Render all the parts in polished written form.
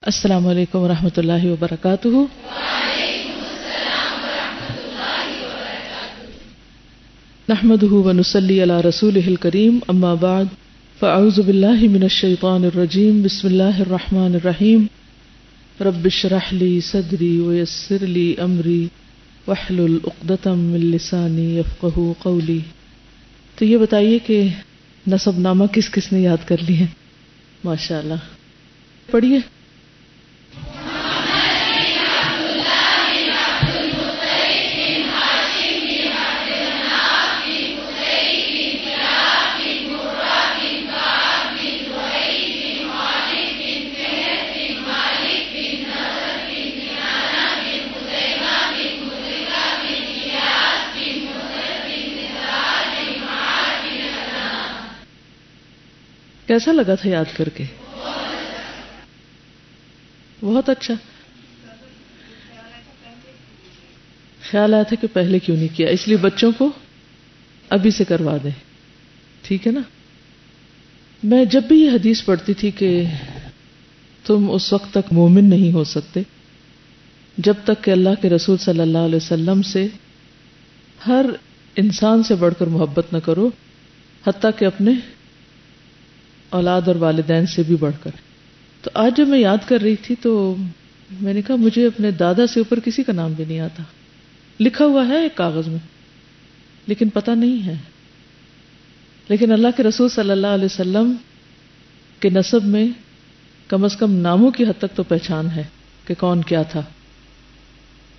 السلام علیکم ورحمۃ اللہ وبرکاتہ۔ نحمده ونصلی علی رسولہ الکریم، اما بعد فاعوذ باللہ من الشیطان الرجیم، بسم اللہ الرحمن الرحیم۔ رب اشرح لی صدری ویسر لی امری واحلل عقدۃ من لسانی یفقہوا قولی۔ تو یہ بتائیے کہ نسب نامہ کس کس نے یاد کر لی ہے؟ ماشاء اللہ، پڑھیے۔ کیسا لگا تھا یاد کر کے؟ بہت اچھا۔ خیال آیا تھا کہ پہلے کیوں نہیں کیا، اس لیے بچوں کو ابھی سے کروا دیں، ٹھیک ہے نا؟ میں جب بھی یہ حدیث پڑھتی تھی کہ تم اس وقت تک مومن نہیں ہو سکتے جب تک کہ اللہ کے رسول صلی اللہ علیہ وسلم سے ہر انسان سے بڑھ کر محبت نہ کرو، حتیٰ کہ اپنے اولاد اور والدین سے بھی بڑھ کر۔ تو آج جب میں یاد کر رہی تھی تو میں نے کہا مجھے اپنے دادا سے اوپر کسی کا نام بھی نہیں آتا، لکھا ہوا ہے ایک کاغذ میں لیکن پتہ نہیں ہے۔ لیکن اللہ کے رسول صلی اللہ علیہ وسلم کے نسب میں کم از کم ناموں کی حد تک تو پہچان ہے کہ کون کیا تھا،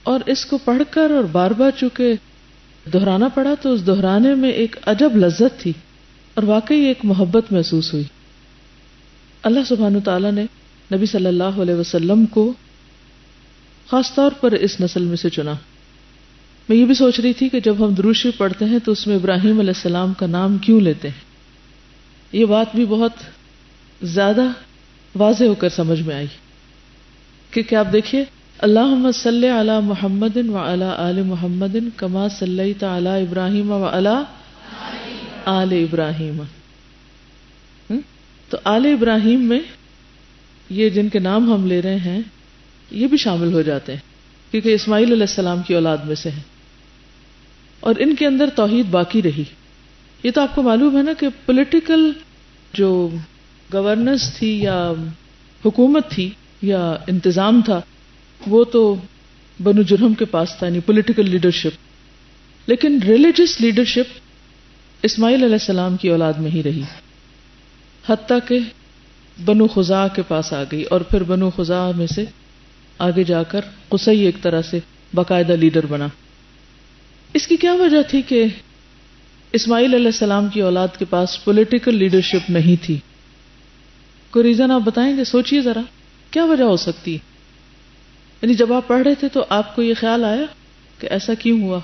اور اس کو پڑھ کر اور بار بار چونکہ دہرانا پڑا تو اس دہرانے میں ایک عجب لذت تھی اور واقعی ایک محبت محسوس ہوئی۔ اللہ سبحانہ تعالیٰ نے نبی صلی اللہ علیہ وسلم کو خاص طور پر اس نسل میں سے چنا۔ میں یہ بھی سوچ رہی تھی کہ جب ہم درود شریف پڑھتے ہیں تو اس میں ابراہیم علیہ السلام کا نام کیوں لیتے ہیں؟ یہ بات بھی بہت زیادہ واضح ہو کر سمجھ میں آئی، کیونکہ آپ دیکھیے، اللہم صلی علی محمد وعلی آل محمد کما صلیت علی ابراہیم وعلی آل ابراہیم۔ تو آل ابراہیم میں یہ جن کے نام ہم لے رہے ہیں یہ بھی شامل ہو جاتے ہیں، کیونکہ اسماعیل علیہ السلام کی اولاد میں سے ہیں، اور ان کے اندر توحید باقی رہی۔ یہ تو آپ کو معلوم ہے نا کہ پولیٹیکل جو گورننس تھی یا حکومت تھی یا انتظام تھا وہ تو بنو جرہم کے پاس تھا، یعنی پولیٹیکل لیڈرشپ، لیکن ریلیجس لیڈرشپ اسماعیل علیہ السلام کی اولاد میں ہی رہی، حتیٰ کہ بنو خزاع کے پاس آ گئی، اور پھر بنو خزاع میں سے آگے جا کر قصی ایک طرح سے باقاعدہ لیڈر بنا۔ اس کی کیا وجہ تھی کہ اسماعیل علیہ السلام کی اولاد کے پاس پولیٹیکل لیڈرشپ نہیں تھی؟ کوئی ریزن آپ بتائیں گے؟ سوچئے ذرا، کیا وجہ ہو سکتی؟ یعنی جب آپ پڑھ رہے تھے تو آپ کو یہ خیال آیا کہ ایسا کیوں ہوا؟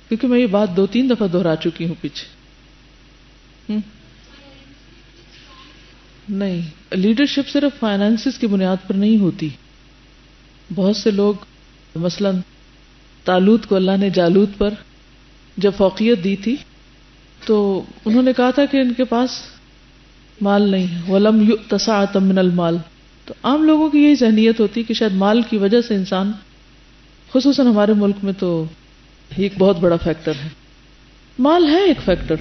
کیونکہ میں یہ بات 2-3 دفعہ دہرا چکی ہوں پیچھے۔ نہیں، لیڈرشپ صرف فائنانسز کی بنیاد پر نہیں ہوتی۔ بہت سے لوگ، مثلا طالوت کو اللہ نے جالوت پر جب فوقیت دی تھی تو انہوں نے کہا تھا کہ ان کے پاس مال نہیں ہے، وَلَمْ يُؤْتَ سَعَةً مِّنَ الْمَالِ۔ تو عام لوگوں کی یہی ذہنیت ہوتی کہ شاید مال کی وجہ سے انسان، خصوصاً ہمارے ملک میں تو یہ ایک بہت بڑا فیکٹر ہے۔ مال ہے ایک فیکٹر،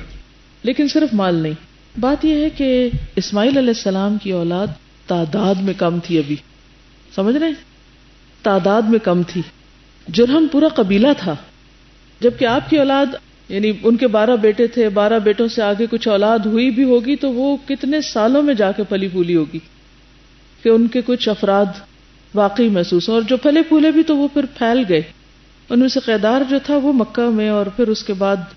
لیکن صرف مال نہیں۔ بات یہ ہے کہ اسماعیل علیہ السلام کی اولاد تعداد میں کم تھی، ابھی سمجھ رہے ہیں؟ تعداد میں کم تھی۔ جرہم پورا قبیلہ تھا، جبکہ آپ کی اولاد، یعنی ان کے 12 بیٹے تھے، 12 بیٹوں سے آگے کچھ اولاد ہوئی بھی ہوگی تو وہ کتنے سالوں میں جا کے پلی پھولی ہوگی کہ ان کے کچھ افراد واقعی محسوس ہوں، اور جو پھلے پھولے بھی تو وہ پھر پھیل گئے۔ ان میں سے قیدار جو تھا وہ مکہ میں، اور پھر اس کے بعد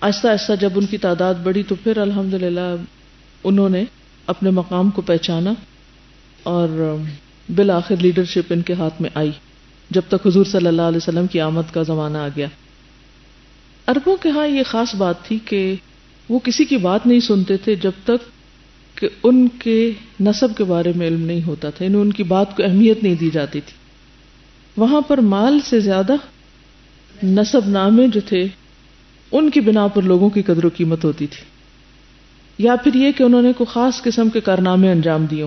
آہستہ آہستہ جب ان کی تعداد بڑھی تو پھر الحمدللہ انہوں نے اپنے مقام کو پہچانا، اور بالآخر لیڈرشپ ان کے ہاتھ میں آئی جب تک حضور صلی اللہ علیہ وسلم کی آمد کا زمانہ آ گیا۔ عربوں کے ہاں یہ خاص بات تھی کہ وہ کسی کی بات نہیں سنتے تھے جب تک کہ ان کے نسب کے بارے میں علم نہیں ہوتا تھا، یعنی ان کی بات کو اہمیت نہیں دی جاتی تھی۔ وہاں پر مال سے زیادہ نسب نامے جو تھے ان کی بنا پر لوگوں کی قدر و قیمت ہوتی تھی، یا پھر یہ کہ انہوں نے کوئی خاص قسم کے کارنامے انجام دیے۔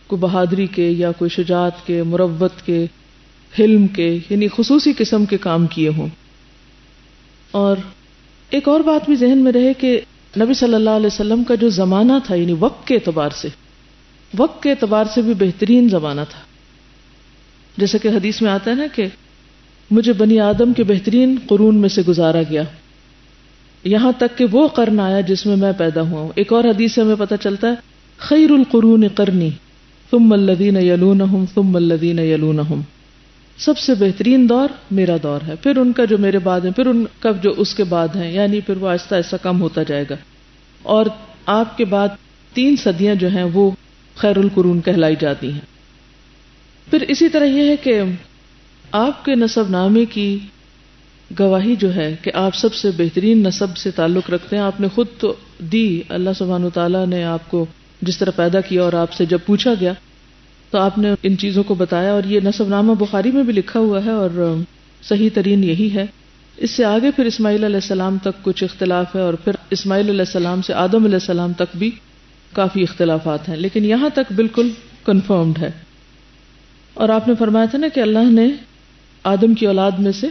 کوئی بہادری کے یا کوئی شجاعت کے، مروت کے، حلم کے، یعنی خصوصی قسم کے کام کیے ہوں. اور ایک اور بات بھی ذہن میں رہے کہ نبی صلی اللہ علیہ وسلم کا جو زمانہ تھا، یعنی وقت کے اعتبار سے بھی بہترین زمانہ تھا. جیسے کہ حدیث میں آتا ہے نا کہ مجھے بنی آدم کے بہترین قرون میں سے گزارا گیا، یہاں تک کہ وہ قرن آیا جس میں میں پیدا ہوا ہوں. ایک اور حدیث سے ہمیں پتہ چلتا ہے خیر القرون قرنی ثم الذین یلونہم ثم الذین یلونہم، سب سے بہترین دور میرا دور ہے، پھر ان کا جو میرے بعد ہے، پھر ان کا جو اس کے بعد ہیں، یعنی پھر وہ آہستہ آہستہ کم ہوتا جائے گا. اور آپ کے بعد 3 صدیاں جو ہیں وہ خیر القرون کہلائی جاتی ہیں. پھر اسی طرح یہ ہے کہ آپ کے نسب نامے کی گواہی جو ہے کہ آپ سب سے بہترین نسب سے تعلق رکھتے ہیں. آپ نے خود تو دی، اللہ سبحانہ وتعالیٰ نے آپ کو جس طرح پیدا کیا، اور آپ سے جب پوچھا گیا تو آپ نے ان چیزوں کو بتایا. اور یہ نسب نامہ بخاری میں بھی لکھا ہوا ہے اور صحیح ترین یہی ہے. اس سے آگے پھر اسماعیل علیہ السلام تک کچھ اختلاف ہے، اور پھر اسماعیل علیہ السلام سے آدم علیہ السلام تک بھی کافی اختلافات ہیں، لیکن یہاں تک بالکل کنفرمڈ ہے. اور آپ نے فرمایا تھا نا کہ اللہ نے آدم کی اولاد میں سے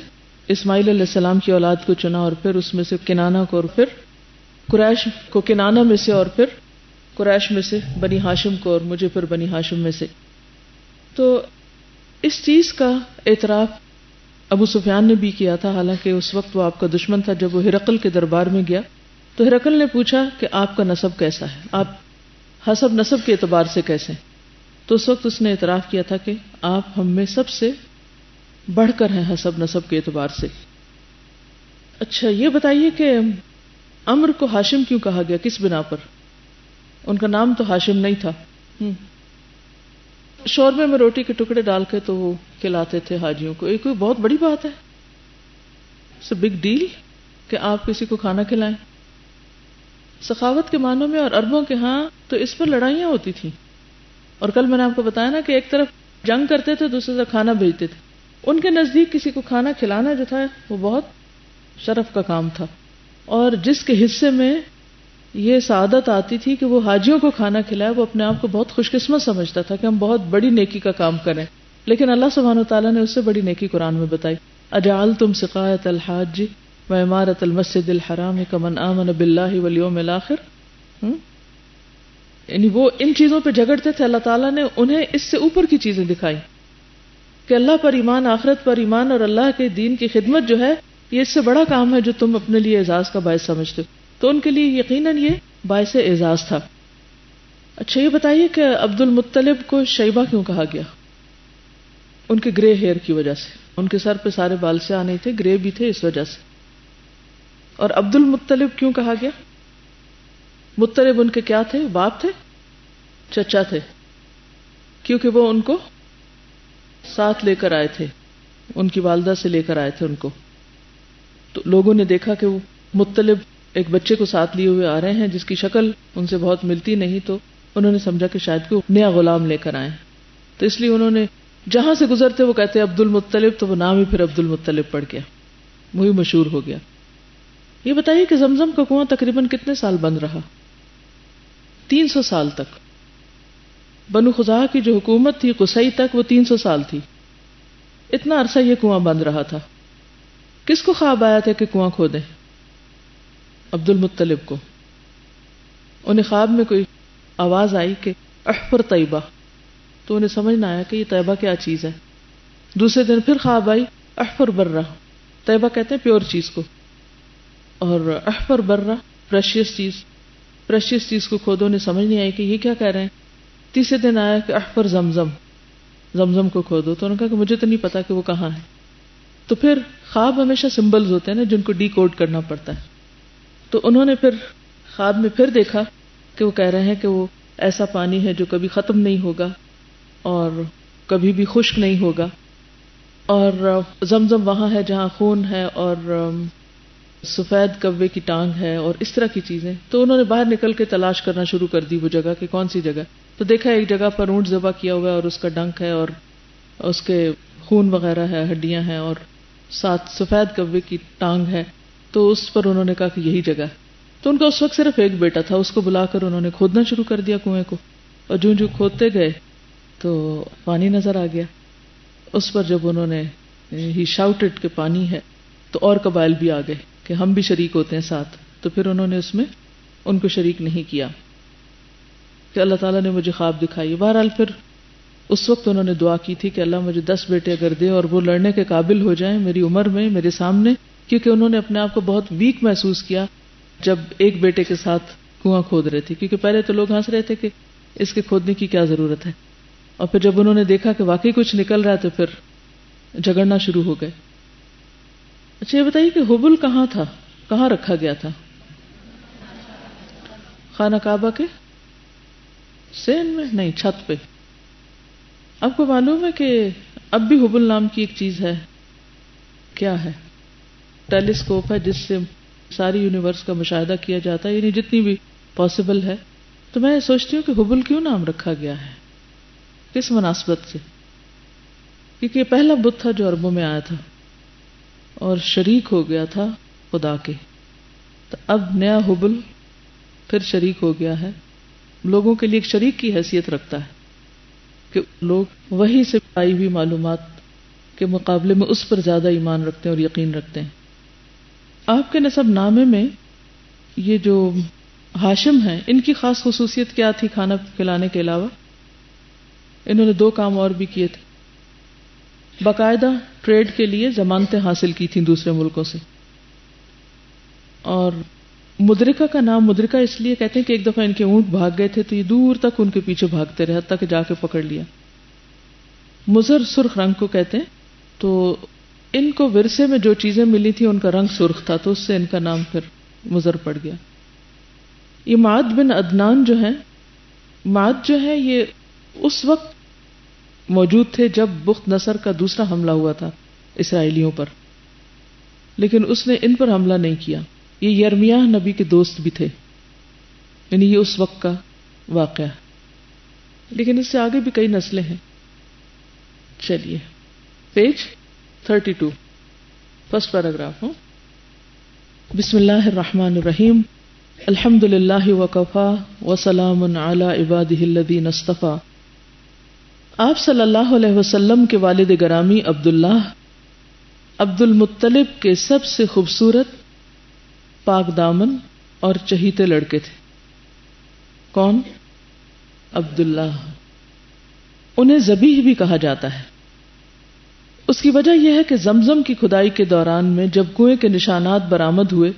اسماعیل علیہ السلام کی اولاد کو چنا، اور پھر اس میں سے کنانہ کو، اور پھر قریش کو کنانہ میں سے، اور پھر قریش میں سے بنی ہاشم کو، اور مجھے پھر بنی ہاشم میں سے. تو اس چیز کا اعتراف ابو سفیان نے بھی کیا تھا، حالانکہ اس وقت وہ آپ کا دشمن تھا. جب وہ ہرقل کے دربار میں گیا تو ہرقل نے پوچھا کہ آپ کا نسب کیسا ہے، آپ حسب نسب کے اعتبار سے کیسے ہیں؟ تو اس وقت اس نے اعتراف کیا تھا کہ آپ ہم میں سب سے بڑھ کر ہیں حسب نسب کے اعتبار سے. اچھا یہ بتائیے کہ عمرو کو ہاشم کیوں کہا گیا، کس بنا پر؟ ان کا نام تو ہاشم نہیں تھا. شوربے میں روٹی کے ٹکڑے ڈال کے تو وہ کھلاتے تھے حاجیوں کو. یہ کوئی بہت بڑی بات ہے، اٹس اے بگ ڈیل کہ آپ کسی کو کھانا کھلائیں. سخاوت کے معنوں میں اور عربوں کے ہاں تو اس پر لڑائیاں ہوتی تھیں. اور کل میں نے آپ کو بتایا نا کہ ایک طرف جنگ کرتے تھے، دوسری طرف کھانا بھیجتے تھے. ان کے نزدیک کسی کو کھانا کھلانا جو تھا وہ بہت شرف کا کام تھا، اور جس کے حصے میں یہ سعادت آتی تھی کہ وہ حاجیوں کو کھانا کھلائے، وہ اپنے آپ کو بہت خوش قسمت سمجھتا تھا کہ ہم بہت بڑی نیکی کا کام کریں. لیکن اللہ سبحانہ وتعالیٰ نے اس سے بڑی نیکی قرآن میں بتائی، اجعلتم سقایۃ الحاج وعمارۃ المسجد الحرام کمن آمن باللہ والیوم الآخر. یعنی وہ ان چیزوں پہ جھگڑتے تھے، اللہ تعالیٰ نے انہیں اس سے اوپر کی چیزیں دکھائی کہ اللہ پر ایمان، آخرت پر ایمان، اور اللہ کے دین کی خدمت جو ہے یہ اس سے بڑا کام ہے جو تم اپنے لیے اعزاز کا باعث سمجھتے ہو. تو ان کے لیے یقیناً یہ باعث اعزاز تھا. اچھا یہ بتائیے کہ عبد المطلب کو شیبہ کیوں کہا گیا؟ ان کے گرے ہیئر کی وجہ سے. ان کے سر پہ سارے بال سیاہ نہیں تھے، گرے بھی تھے اس وجہ سے. اور عبد المطلب کیوں کہا گیا؟ مطلب ان کے کیا تھے؟ باپ تھے، چچا تھے، کیونکہ وہ ان کو ساتھ لے کر آئے تھے، ان کی والدہ سے لے کر آئے تھے ان کو. تو لوگوں نے دیکھا کہ وہ مطلب ایک بچے کو ساتھ لیے ہوئے آ رہے ہیں جس کی شکل ان سے بہت ملتی نہیں، تو انہوں نے سمجھا کہ شاید کوئی نیا غلام لے کر آئے. تو اس لیے انہوں نے جہاں سے گزرتے وہ کہتے عبد المطلب، تو وہ نام ہی پھر عبد المطلب پڑ گیا، وہی مشہور ہو گیا. یہ بتائیے کہ زمزم کا کنواں تقریباً کتنے سال بند رہا؟ 300 سال تک. بنو خزاعہ کی جو حکومت تھی قصی تک، وہ 300 سال تھی. اتنا عرصہ یہ کنواں بند رہا تھا. کس کو خواب آیا تھا کہ کنواں کھودیں؟ عبد المطلب کو. انہیں خواب میں کوئی آواز آئی کہ احفر طیبہ، تو انہیں سمجھ نہ آیا کہ یہ طیبہ کیا چیز ہے. دوسرے دن پھر خواب آئی احفر برہ، طیبہ کہتے ہیں پیور چیز کو، اور احفر برہ پریشیس چیز کو کھودو. انہیں سمجھ نہیں آئی کہ یہ کیا کہہ رہے ہیں. تیسرے دن آیا کہ احفر زمزم کو کھودو. تو انہوں نے کہا کہ مجھے تو نہیں پتا کہ وہ کہاں ہے. تو پھر خواب ہمیشہ سمبلز ہوتے ہیں نا جن کو ڈی کوڈ کرنا پڑتا ہے. تو انہوں نے پھر خواب میں پھر دیکھا کہ وہ کہہ رہے ہیں کہ وہ ایسا پانی ہے جو کبھی ختم نہیں ہوگا اور کبھی بھی خشک نہیں ہوگا، اور زمزم وہاں ہے جہاں خون ہے اور سفید کوے کی ٹانگ ہے اور اس طرح کی چیزیں. تو انہوں نے باہر نکل کے تلاش کرنا شروع کر دی وہ جگہ کہ کون سی جگہ. تو دیکھا ایک جگہ پر اونٹ ذبح کیا ہوا ہے اور اس کا ڈنک ہے اور اس کے خون وغیرہ ہے، ہڈیاں ہیں، اور ساتھ سفید کوے کی ٹانگ ہے. تو اس پر انہوں نے کہا کہ یہی جگہ. تو ان کا اس وقت صرف ایک بیٹا تھا، اس کو بلا کر انہوں نے کھودنا شروع کر دیا کنویں کو. اور جو کھودتے گئے تو پانی نظر آ گیا. اس پر جب انہوں نے ہی شاؤٹڈ کہ پانی ہے تو اور قبائل بھی آ گئے کہ ہم بھی شریک ہوتے ہیں ساتھ. تو پھر انہوں نے اس میں ان کو شریک نہیں کیا کہ اللہ تعالیٰ نے مجھے خواب دکھائی. بہرحال پھر اس وقت انہوں نے دعا کی تھی کہ اللہ مجھے 10 بیٹے اگر دے اور وہ لڑنے کے قابل ہو جائیں میری عمر میں میرے سامنے, کیونکہ انہوں نے اپنے آپ کو بہت ویک محسوس کیا جب ایک بیٹے کے ساتھ کنواں کھود رہے تھے, کیونکہ پہلے تو لوگ ہنس رہے تھے کہ اس کے کھودنے کی کیا ضرورت ہے, اور پھر جب انہوں نے دیکھا کہ واقعی کچھ نکل رہا ہے تو پھر جھگڑنا شروع ہو گئے. اچھا یہ بتائیے کہ حبل کہاں تھا, کہاں رکھا گیا تھا؟ خانہ کعبہ کے سین میں نہیں, چھت پہ. آپ کو معلوم ہے کہ اب بھی حبل نام کی ایک چیز ہے, کیا ہے؟ ٹیلیسکوپ ہے جس سے ساری یونیورس کا مشاہدہ کیا جاتا ہے, یعنی جتنی بھی پاسبل ہے. تو میں سوچتی ہوں کہ حبل کیوں نام رکھا گیا ہے, کس مناسبت سے؟ کیونکہ یہ پہلا بت تھا جو عربوں میں آیا تھا اور شریک ہو گیا تھا خدا کے. تو اب نیا حبل پھر شریک ہو گیا ہے, لوگوں کے لیے ایک شریک کی حیثیت رکھتا ہے کہ لوگ وحی سے آئی ہوئی معلومات کے مقابلے میں اس پر زیادہ ایمان رکھتے ہیں اور یقین رکھتے ہیں. آپ کے نسب نامے میں یہ جو ہاشم ہیں ان کی خاص خصوصیت کیا تھی کھانا کھلانے کے علاوہ؟ انہوں نے 2 کام اور بھی کیے تھے. باقاعدہ ٹریڈ کے لیے ضمانتیں حاصل کی تھیں دوسرے ملکوں سے. اور مدرکہ کا نام مدرکہ اس لیے کہتے ہیں کہ ایک دفعہ ان کے اونٹ بھاگ گئے تھے تو یہ دور تک ان کے پیچھے بھاگتے رہے حتیٰ کہ جا کے پکڑ لیا. مضر سرخ رنگ کو کہتے ہیں. تو ان کو ورثے میں جو چیزیں ملی تھی ان کا رنگ سرخ تھا تو اس سے ان کا نام پھر مضر پڑ گیا. یہ معد بن عدنان جو ہیں, معد جو ہے یہ اس وقت موجود تھے جب بخت نصر کا دوسرا حملہ ہوا تھا اسرائیلیوں پر, لیکن اس نے ان پر حملہ نہیں کیا. یہ یرمیاہ نبی کے دوست بھی تھے, یعنی یہ اس وقت کا واقعہ, لیکن اس سے آگے بھی کئی نسلیں ہیں. چلیے پیج 32 فرسٹ پیراگراف ہوں. بسم اللہ الرحمن الرحیم. الحمد للہ وکفا وسلام علی عبادہ الذین اصطفیٰ. آپ صلی اللہ علیہ وسلم کے والد گرامی عبداللہ عبد المطلب کے سب سے خوبصورت, پاک دامن اور چہیتے لڑکے تھے. کون؟ عبداللہ. انہیں ذبیح بھی کہا جاتا ہے. اس کی وجہ یہ ہے کہ زمزم کی کھدائی کے دوران میں جب کنویں کے نشانات برآمد ہوئے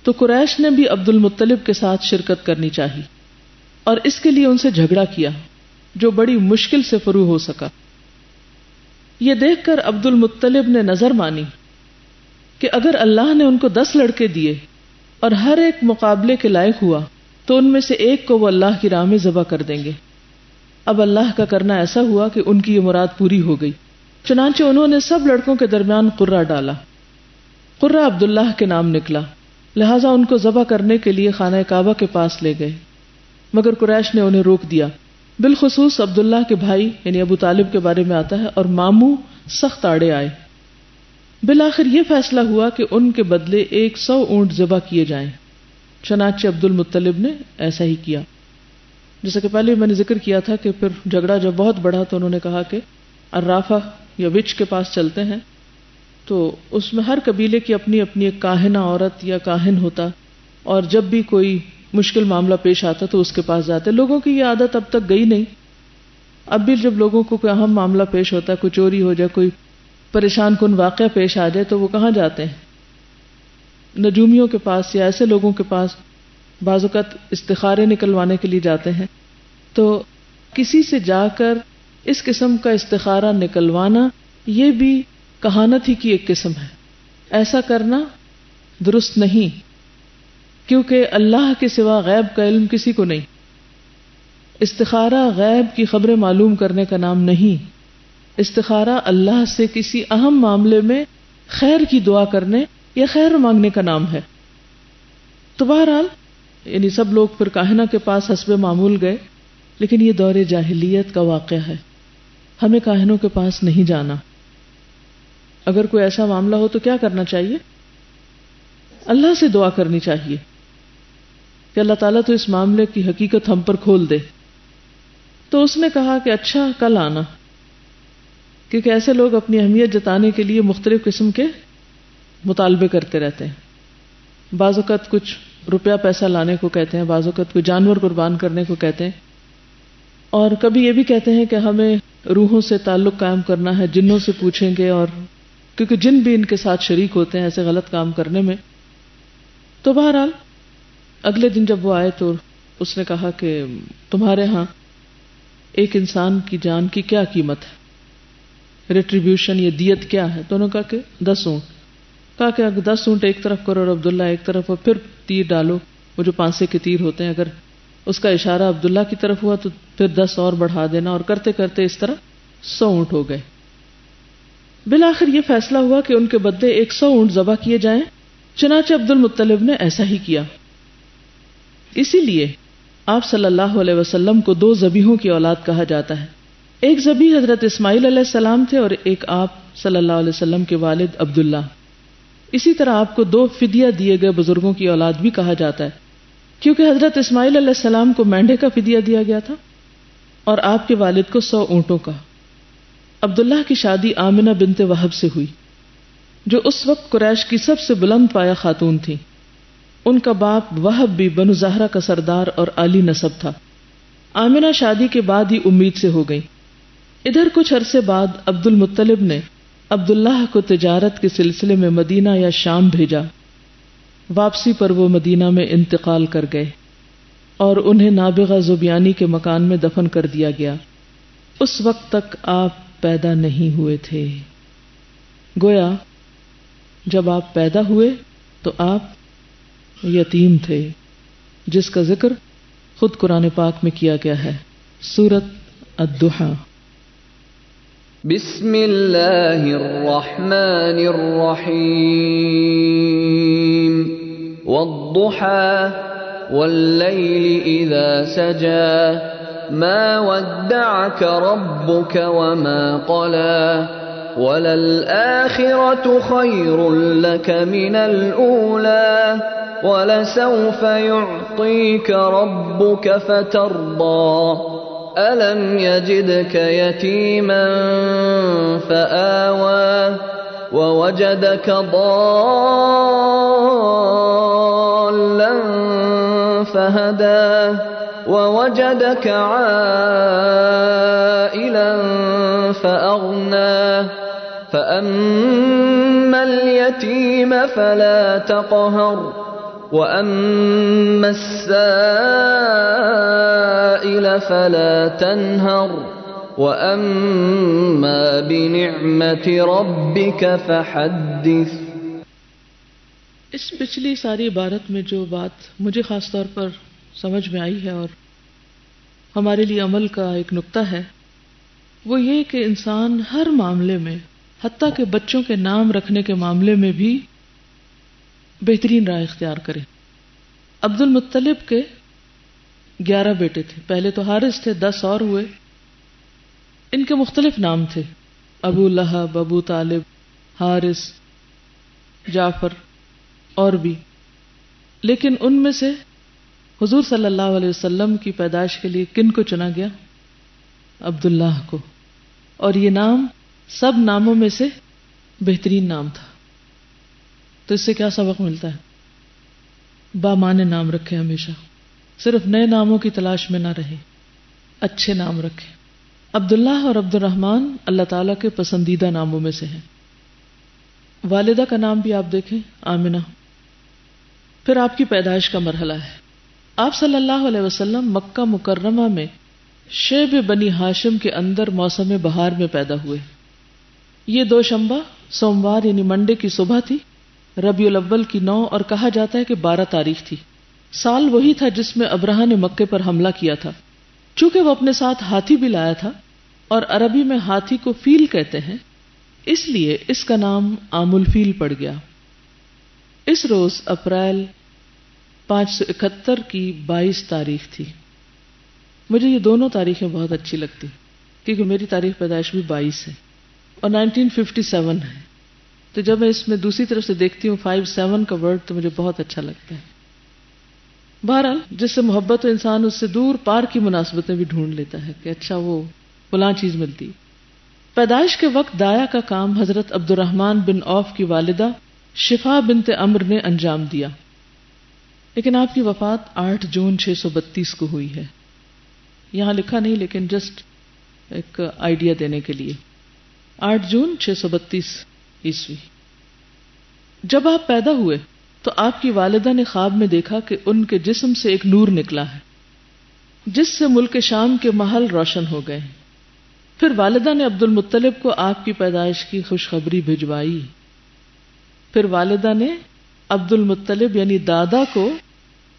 تو قریش نے بھی عبد المطلب کے ساتھ شرکت کرنی چاہی اور اس کے لیے ان سے جھگڑا کیا جو بڑی مشکل سے فروغ ہو سکا. یہ دیکھ کر عبد المطلب نے نظر مانی کہ اگر اللہ نے ان کو 10 لڑکے دیے اور ہر ایک مقابلے کے لائق ہوا تو ان میں سے ایک کو وہ اللہ کی راہ میں ذبح کر دیں گے. اب اللہ کا کرنا ایسا ہوا کہ ان کی یہ مراد پوری ہو گئی. چنانچہ انہوں نے سب لڑکوں کے درمیان قرہ ڈالا. قرہ عبداللہ کے نام نکلا, لہذا ان کو ذبح کرنے کے لیے خانہ کعبہ کے پاس لے گئے, مگر قریش نے انہیں روک دیا. بالخصوص عبداللہ کے بھائی یعنی ابو طالب کے بارے میں آتا ہے اور ماموں سخت آڑے آئے. بالآخر یہ فیصلہ ہوا کہ ان کے بدلے 100 اونٹ ذبح کیے جائیں. چنانچہ عبد المطلب نے ایسا ہی کیا. جیسا کہ پہلے میں نے ذکر کیا تھا کہ پھر جھگڑا جب بہت بڑھا تو انہوں نے کہا کہ عرافہ یا وچ کے پاس چلتے ہیں. تو اس میں ہر قبیلے کی اپنی اپنی ایک کاہنہ عورت یا کاہن ہوتا, اور جب بھی کوئی مشکل معاملہ پیش آتا تو اس کے پاس جاتے. لوگوں کی یہ عادت اب تک گئی نہیں. اب بھی جب لوگوں کو کوئی اہم معاملہ پیش ہوتا ہے, کوئی چوری ہو جائے, کوئی پریشان کن واقعہ پیش آ جائے, تو وہ کہاں جاتے ہیں؟ نجومیوں کے پاس یا ایسے لوگوں کے پاس. بعض اوقات استخارے نکلوانے کے لیے جاتے ہیں. تو کسی سے جا کر اس قسم کا استخارہ نکلوانا یہ بھی کہانت ہی کی ایک قسم ہے. ایسا کرنا درست نہیں, کیونکہ اللہ کے سوا غیب کا علم کسی کو نہیں. استخارہ غیب کی خبریں معلوم کرنے کا نام نہیں. استخارہ اللہ سے کسی اہم معاملے میں خیر کی دعا کرنے یا خیر مانگنے کا نام ہے. تو بہرحال یعنی سب لوگ پھر کاہنہ کے پاس حسب معمول گئے, لیکن یہ دور جاہلیت کا واقعہ ہے. ہمیں کاہنوں کے پاس نہیں جانا. اگر کوئی ایسا معاملہ ہو تو کیا کرنا چاہیے؟ اللہ سے دعا کرنی چاہیے کہ اللہ تعالیٰ تو اس معاملے کی حقیقت ہم پر کھول دے. تو اس نے کہا کہ اچھا کل آنا، کیونکہ ایسے لوگ اپنی اہمیت جتانے کے لیے مختلف قسم کے مطالبے کرتے رہتے ہیں. بعض اوقات کچھ روپیہ پیسہ لانے کو کہتے ہیں، بعض اوقات کوئی جانور قربان کرنے کو کہتے ہیں، اور کبھی یہ بھی کہتے ہیں کہ ہمیں روحوں سے تعلق قائم کرنا ہے، جنوں سے پوچھیں گے، اور کیونکہ جن بھی ان کے ساتھ شریک ہوتے ہیں ایسے غلط کام کرنے میں. تو بہرحال اگلے دن جب وہ آئے تو اس نے کہا کہ تمہارے ہاں ایک انسان کی جان کی کیا قیمت ہے، ریٹریبیوشن یا دیت کیا ہے؟ تو انہوں نے کہا کہ 10 اونٹ. کہا کہ اگر 10 اونٹ ایک طرف کرو اور عبداللہ ایک طرف، اور پھر تیر ڈالو، وہ جو 5 کے تیر ہوتے ہیں، اگر اس کا اشارہ عبداللہ کی طرف ہوا تو پھر 10 اور بڑھا دینا، اور کرتے کرتے اس طرح 100 اونٹ ہو گئے. بالآخر یہ فیصلہ ہوا کہ ان کے بدلے 100 اونٹ ذبح کیے جائیں. چنانچہ عبد المطلب نے ایسا ہی کیا. اسی لیے آپ صلی اللہ علیہ وسلم کو 2 ذبیحوں کی اولاد کہا جاتا ہے. ایک ذبیح حضرت اسماعیل علیہ السلام تھے اور ایک آپ صلی اللہ علیہ وسلم کے والد عبداللہ. اسی طرح آپ کو 2 فدیہ دیے گئے بزرگوں کی اولاد بھی کہا جاتا ہے، کیونکہ حضرت اسماعیل علیہ السلام کو مینڈھے کا فدیہ دیا گیا تھا اور آپ کے والد کو 100 اونٹوں کا. عبداللہ کی شادی آمنہ بنت وہب سے ہوئی، جو اس وقت قریش کی سب سے بلند پایہ خاتون تھی. ان کا باپ وہب بھی بنو زہرہ کا سردار اور عالی نسب تھا. آمنہ شادی کے بعد ہی امید سے ہو گئی. ادھر کچھ عرصے بعد عبد المطلب نے عبداللہ کو تجارت کے سلسلے میں مدینہ یا شام بھیجا. واپسی پر وہ مدینہ میں انتقال کر گئے اور انہیں نابغہ زبیانی کے مکان میں دفن کر دیا گیا. اس وقت تک آپ پیدا نہیں ہوئے تھے. گویا جب آپ پیدا ہوئے تو آپ یتیم تھے، جس کا ذکر خود قرآن پاک میں کیا گیا ہے. سورۃ الضحیٰ. بسم اللہ الرحمن الرحیم. والضحى واللیل اذا سجى ما ودعك ربك وما قلى وللآخرة خير لك من الأولى ولسوف يعطيك ربك فترضى ألم يجدك يتيما فآوى ووجدك ضالا فهدى ووجدك عائلا فأغنى فأما اليتيم فلا تقهر وأما السائل فلا تنهر وأما بنعمة ربك فحدث. اس پچھلی ساری عبارت میں جو بات مجھے خاص طور پر سمجھ میں آئی ہے اور ہمارے لیے عمل کا ایک نقطہ ہے، وہ یہ کہ انسان ہر معاملے میں، حتیٰ کہ بچوں کے نام رکھنے کے معاملے میں بھی بہترین رائے اختیار کرے. عبد المطلب کے 11 بیٹے تھے. پہلے تو حارث تھے، 10 اور ہوئے. ان کے مختلف نام تھے، ابو لہب، ابو طالب، حارث، جعفر اور بھی. لیکن ان میں سے حضور صلی اللہ علیہ وسلم کی پیدائش کے لیے کن کو چنا گیا؟ عبداللہ کو. اور یہ نام سب ناموں میں سے بہترین نام تھا. تو اس سے کیا سبق ملتا ہے؟ بامعنی نام رکھے، ہمیشہ صرف نئے ناموں کی تلاش میں نہ رہے، اچھے نام رکھے. عبداللہ اور عبد الرحمن اللہ تعالیٰ کے پسندیدہ ناموں میں سے ہیں. والدہ کا نام بھی آپ دیکھیں، آمنہ. پھر آپ کی پیدائش کا مرحلہ ہے. آپ صلی اللہ علیہ وسلم مکہ مکرمہ میں شیب بنی ہاشم کے اندر موسم بہار میں پیدا ہوئے. یہ دوشنبہ سوموار یعنی منڈے کی صبح تھی، ربیع الاول کی 9 اور کہا جاتا ہے کہ 12 تاریخ تھی. سال وہی تھا جس میں ابرہہ نے مکے پر حملہ کیا تھا. چونکہ وہ اپنے ساتھ ہاتھی بھی لایا تھا اور عربی میں ہاتھی کو فیل کہتے ہیں، اس لیے اس کا نام عام الفیل پڑ گیا. اس روز اپریل 571 کی 22 تاریخ تھی. مجھے یہ دونوں تاریخیں بہت اچھی لگتی کیونکہ میری تاریخ پیدائش بھی 22 ہے اور 1957 ہے. تو جب میں اس میں دوسری طرف سے دیکھتی ہوں 57 کا ورڈ تو مجھے بہت اچھا لگتا ہے. بہرحال جس سے محبت ہو انسان اس سے دور پار کی مناسبتیں بھی ڈھونڈ لیتا ہے کہ اچھا وہ فلاں چیز ملتی. پیدائش کے وقت دایا کا کام حضرت عبد الرحمن بن عوف کی والدہ شفا بنت عمرو نے انجام دیا، لیکن آپ کی وفات 8 جون 632 کو ہوئی ہے. یہاں لکھا نہیں لیکن جسٹ ایک آئیڈیا دینے کے لیے 8 جون 632 عیسوی. جب آپ پیدا ہوئے تو آپ کی والدہ نے خواب میں دیکھا کہ ان کے جسم سے ایک نور نکلا ہے جس سے ملک شام کے محل روشن ہو گئے. پھر والدہ نے عبد المطلب کو آپ کی پیدائش کی خوشخبری بھجوائی. پھر والدہ نے عبد المطلب یعنی دادا کو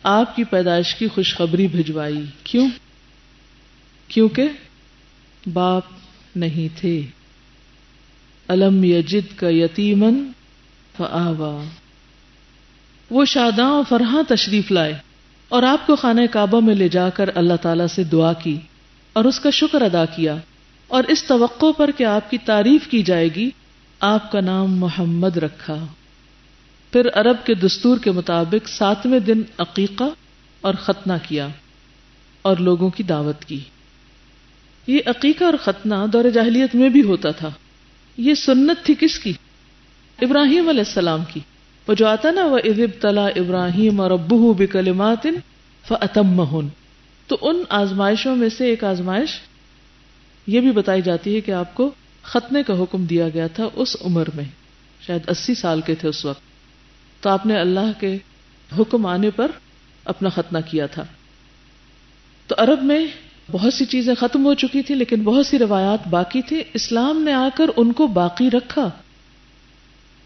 آپ کی پیدائش کی خوشخبری بھجوائی. کیوں؟ کیونکہ باپ نہیں تھے. الم یجد کا یتیمن فآوا. وہ شاداں و فرحاں تشریف لائے اور آپ کو خانہ کعبہ میں لے جا کر اللہ تعالیٰ سے دعا کی اور اس کا شکر ادا کیا، اور اس توقع پر کہ آپ کی تعریف کی جائے گی آپ کا نام محمد رکھا. پھر عرب کے دستور کے مطابق 7ویں دن عقیقہ اور ختنہ کیا اور لوگوں کی دعوت کی. یہ عقیقہ اور ختنہ دور جاہلیت میں بھی ہوتا تھا. یہ سنت تھی کس کی؟ ابراہیم علیہ السلام کی. وہ جو آتا نا وَإِذِ ابْتَلَىٰ إِبْرَاهِيمَ رَبُّهُ بِكَلِمَاتٍ فَأَتَمَّهُنْ، تو ان آزمائشوں میں سے ایک آزمائش یہ بھی بتائی جاتی ہے کہ آپ کو ختنے کا حکم دیا گیا تھا اس عمر میں، شاید 80 سال کے تھے اس وقت، تو آپ نے اللہ کے حکم آنے پر اپنا ختنہ کیا تھا. تو عرب میں بہت سی چیزیں ختم ہو چکی تھی لیکن بہت سی روایات باقی تھی. اسلام نے آ کر ان کو باقی رکھا.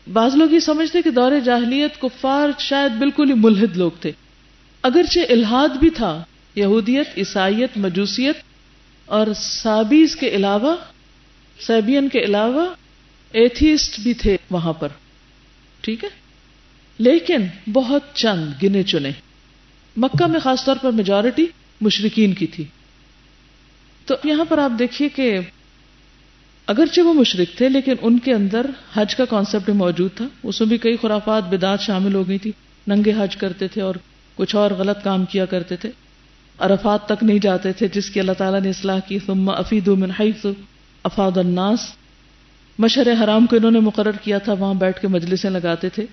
بعض لوگ یہ سمجھتے کہ دور جاہلیت کفار شاید بالکل ہی ملحد لوگ تھے، اگرچہ الحاد بھی تھا، یہودیت، عیسائیت، مجوسیت اور سابیز کے علاوہ، سیبین کے علاوہ ایتھیسٹ بھی تھے وہاں پر، ٹھیک ہے، لیکن بہت چند گنے چنے. مکہ میں خاص طور پر میجورٹی مشرکین کی تھی. تو یہاں پر آپ دیکھیے کہ اگرچہ وہ مشرک تھے لیکن ان کے اندر حج کا کانسیپٹ موجود تھا. اس میں بھی کئی خرافات بدعات شامل ہو گئی تھی. ننگے حج کرتے تھے اور کچھ اور غلط کام کیا کرتے تھے. عرفات تک نہیں جاتے تھے جس کی اللہ تعالیٰ نے اصلاح کی. ثم افیدوا من حیث افاض الناس. مشعر حرام کو انہوں نے مقرر کیا تھا، وہاں بیٹھ کے مجلسیں لگاتے تھے.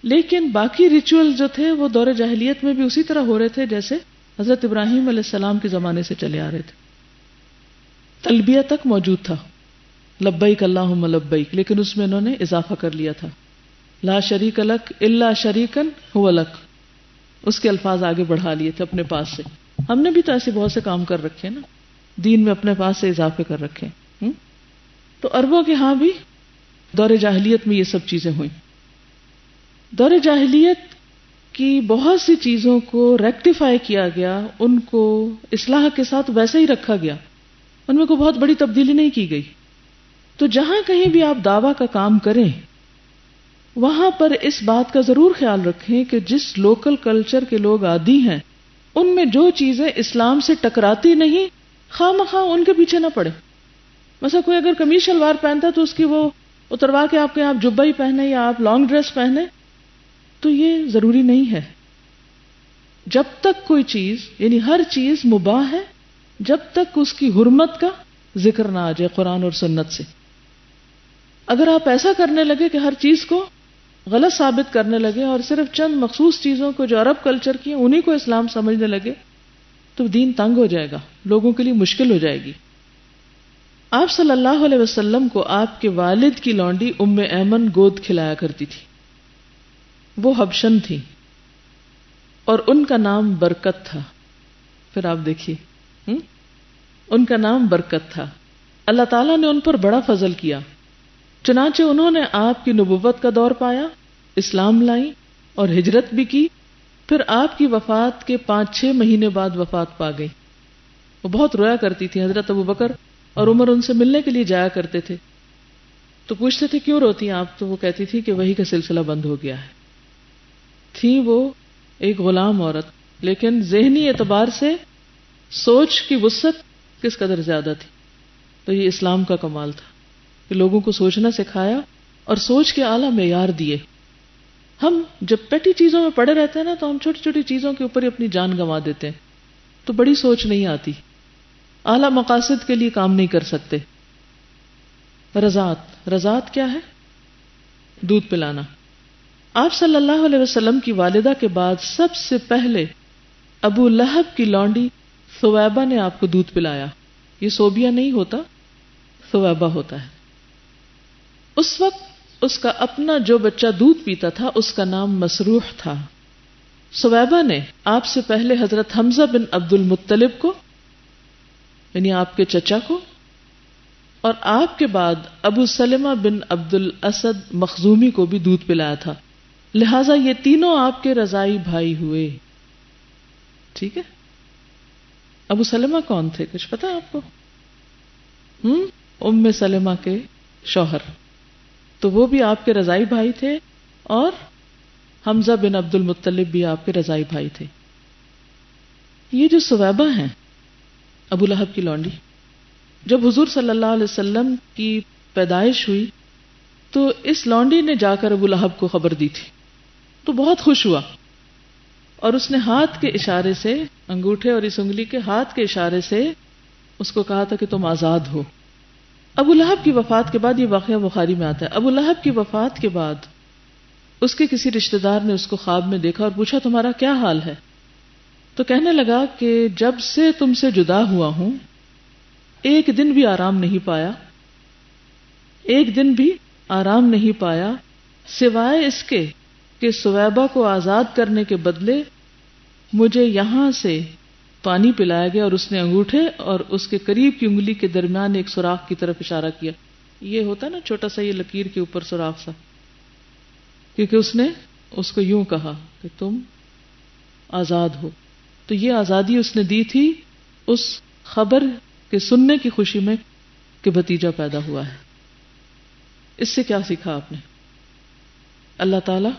لیکن باقی ریچول جو تھے وہ دور جاہلیت میں بھی اسی طرح ہو رہے تھے جیسے حضرت ابراہیم علیہ السلام کے زمانے سے چلے آ رہے تھے. تلبیہ تک موجود تھا، لبیک اللہم لبیک، لیکن اس میں انہوں نے اضافہ کر لیا تھا، لا شریک لک الا شریکا هو لک. اس کے الفاظ آگے بڑھا لیے تھے اپنے پاس سے. ہم نے بھی تو ایسے بہت سے کام کر رکھے نا، دین میں اپنے پاس سے اضافے کر رکھے. تو عربوں کے ہاں بھی دور جاہلیت میں یہ سب چیزیں ہوئیں. دور جاہلیت کی بہت سی چیزوں کو ریکٹیفائی کیا گیا، ان کو اصلاح کے ساتھ ویسے ہی رکھا گیا، ان میں کوئی بہت بڑی تبدیلی نہیں کی گئی. تو جہاں کہیں بھی آپ دعویٰ کا کام کریں وہاں پر اس بات کا ضرور خیال رکھیں کہ جس لوکل کلچر کے لوگ عادی ہیں ان میں جو چیزیں اسلام سے ٹکراتی نہیں خواہ مخواہ ان کے پیچھے نہ پڑے. مثلا کوئی اگر قمیض شلوار پہنتا تو اس کی وہ اتروا کے آپ کے آپ جبہ ہی پہنے یا آپ لانگ ڈریس پہنے، تو یہ ضروری نہیں ہے. جب تک کوئی چیز یعنی ہر چیز مباح ہے جب تک اس کی حرمت کا ذکر نہ آ جائے قرآن اور سنت سے. اگر آپ ایسا کرنے لگے کہ ہر چیز کو غلط ثابت کرنے لگے اور صرف چند مخصوص چیزوں کو جو عرب کلچر کی ہیں انہی کو اسلام سمجھنے لگے تو دین تنگ ہو جائے گا، لوگوں کے لیے مشکل ہو جائے گی. آپ صلی اللہ علیہ وسلم کو آپ کے والد کی لونڈی ام ایمن گود کھلایا کرتی تھی. وہ حبشن تھی اور ان کا نام برکت تھا. پھر آپ دیکھیے ان کا نام برکت تھا. اللہ تعالیٰ نے ان پر بڑا فضل کیا، چنانچہ انہوں نے آپ کی نبوت کا دور پایا، اسلام لائیں اور ہجرت بھی کی. پھر آپ کی وفات کے 5-6 مہینے بعد وفات پا گئی. وہ بہت رویا کرتی تھی. حضرت ابوبکر اور عمر ان سے ملنے کے لیے جایا کرتے تھے تو پوچھتے تھے کیوں روتی ہیں آپ؟ تو وہ کہتی تھی کہ وحی کا سلسلہ بند ہو گیا ہے. تھی وہ ایک غلام عورت لیکن ذہنی اعتبار سے سوچ کی وسعت کس قدر زیادہ تھی. تو یہ اسلام کا کمال تھا کہ لوگوں کو سوچنا سکھایا اور سوچ کے اعلیٰ معیار دیے. ہم جب پیٹی چیزوں میں پڑے رہتے ہیں نا تو ہم چھوٹی چھوٹی چیزوں کے اوپر ہی اپنی جان گنوا دیتے ہیں، تو بڑی سوچ نہیں آتی، اعلیٰ مقاصد کے لیے کام نہیں کر سکتے۔ رضاعت کیا ہے؟ دودھ پلانا۔ آپ صلی اللہ علیہ وسلم کی والدہ کے بعد سب سے پہلے ابو لہب کی لونڈی ثویبہ نے آپ کو دودھ پلایا۔ یہ صوبیہ نہیں ہوتا، ثویبہ ہوتا ہے۔ اس وقت اس کا اپنا جو بچہ دودھ پیتا تھا اس کا نام مسروح تھا۔ ثویبہ نے آپ سے پہلے حضرت حمزہ بن عبد المطلب کو، یعنی آپ کے چچا کو، اور آپ کے بعد ابو سلمہ بن عبد الاسد مخزومی کو بھی دودھ پلایا تھا، لہذا یہ تینوں آپ کے رضاعی بھائی ہوئے۔ ٹھیک ہے؟ ابو سلمہ کون تھے؟ کچھ پتا آپ کو؟ ام سلمہ کے شوہر، تو وہ بھی آپ کے رضاعی بھائی تھے، اور حمزہ بن عبد المطلب بھی آپ کے رضاعی بھائی تھے۔ یہ جو ثویبہ ہیں ابو لہب کی لونڈی، جب حضور صلی اللہ علیہ وسلم کی پیدائش ہوئی تو اس لونڈی نے جا کر ابو لہب کو خبر دی تھی، تو بہت خوش ہوا، اور اس نے ہاتھ کے اشارے سے، انگوٹھے اور اس انگلی کے ہاتھ کے اشارے سے اس کو کہا تھا کہ تم آزاد ہو۔ ابو لہب کی وفات کے بعد، یہ واقعہ بخاری میں آتا ہے، ابو لہب کی وفات کے بعد اس کے کسی رشتہ دار نے اس کو خواب میں دیکھا اور پوچھا تمہارا کیا حال ہے؟ تو کہنے لگا کہ جب سے تم سے جدا ہوا ہوں ایک دن بھی آرام نہیں پایا، ایک دن بھی آرام نہیں پایا، سوائے اس کے کہ ثویبہ کو آزاد کرنے کے بدلے مجھے یہاں سے پانی پلایا گیا، اور اس نے انگوٹھے اور اس کے قریب کی انگلی کے درمیان ایک سوراخ کی طرف اشارہ کیا۔ یہ ہوتا نا چھوٹا سا، یہ لکیر کے اوپر سوراخ سا، کیونکہ اس نے اس کو یوں کہا کہ تم آزاد ہو۔ تو یہ آزادی اس نے دی تھی اس خبر کے سننے کی خوشی میں کہ بھتیجا پیدا ہوا ہے۔ اس سے کیا سیکھا آپ نے؟ اللہ تعالی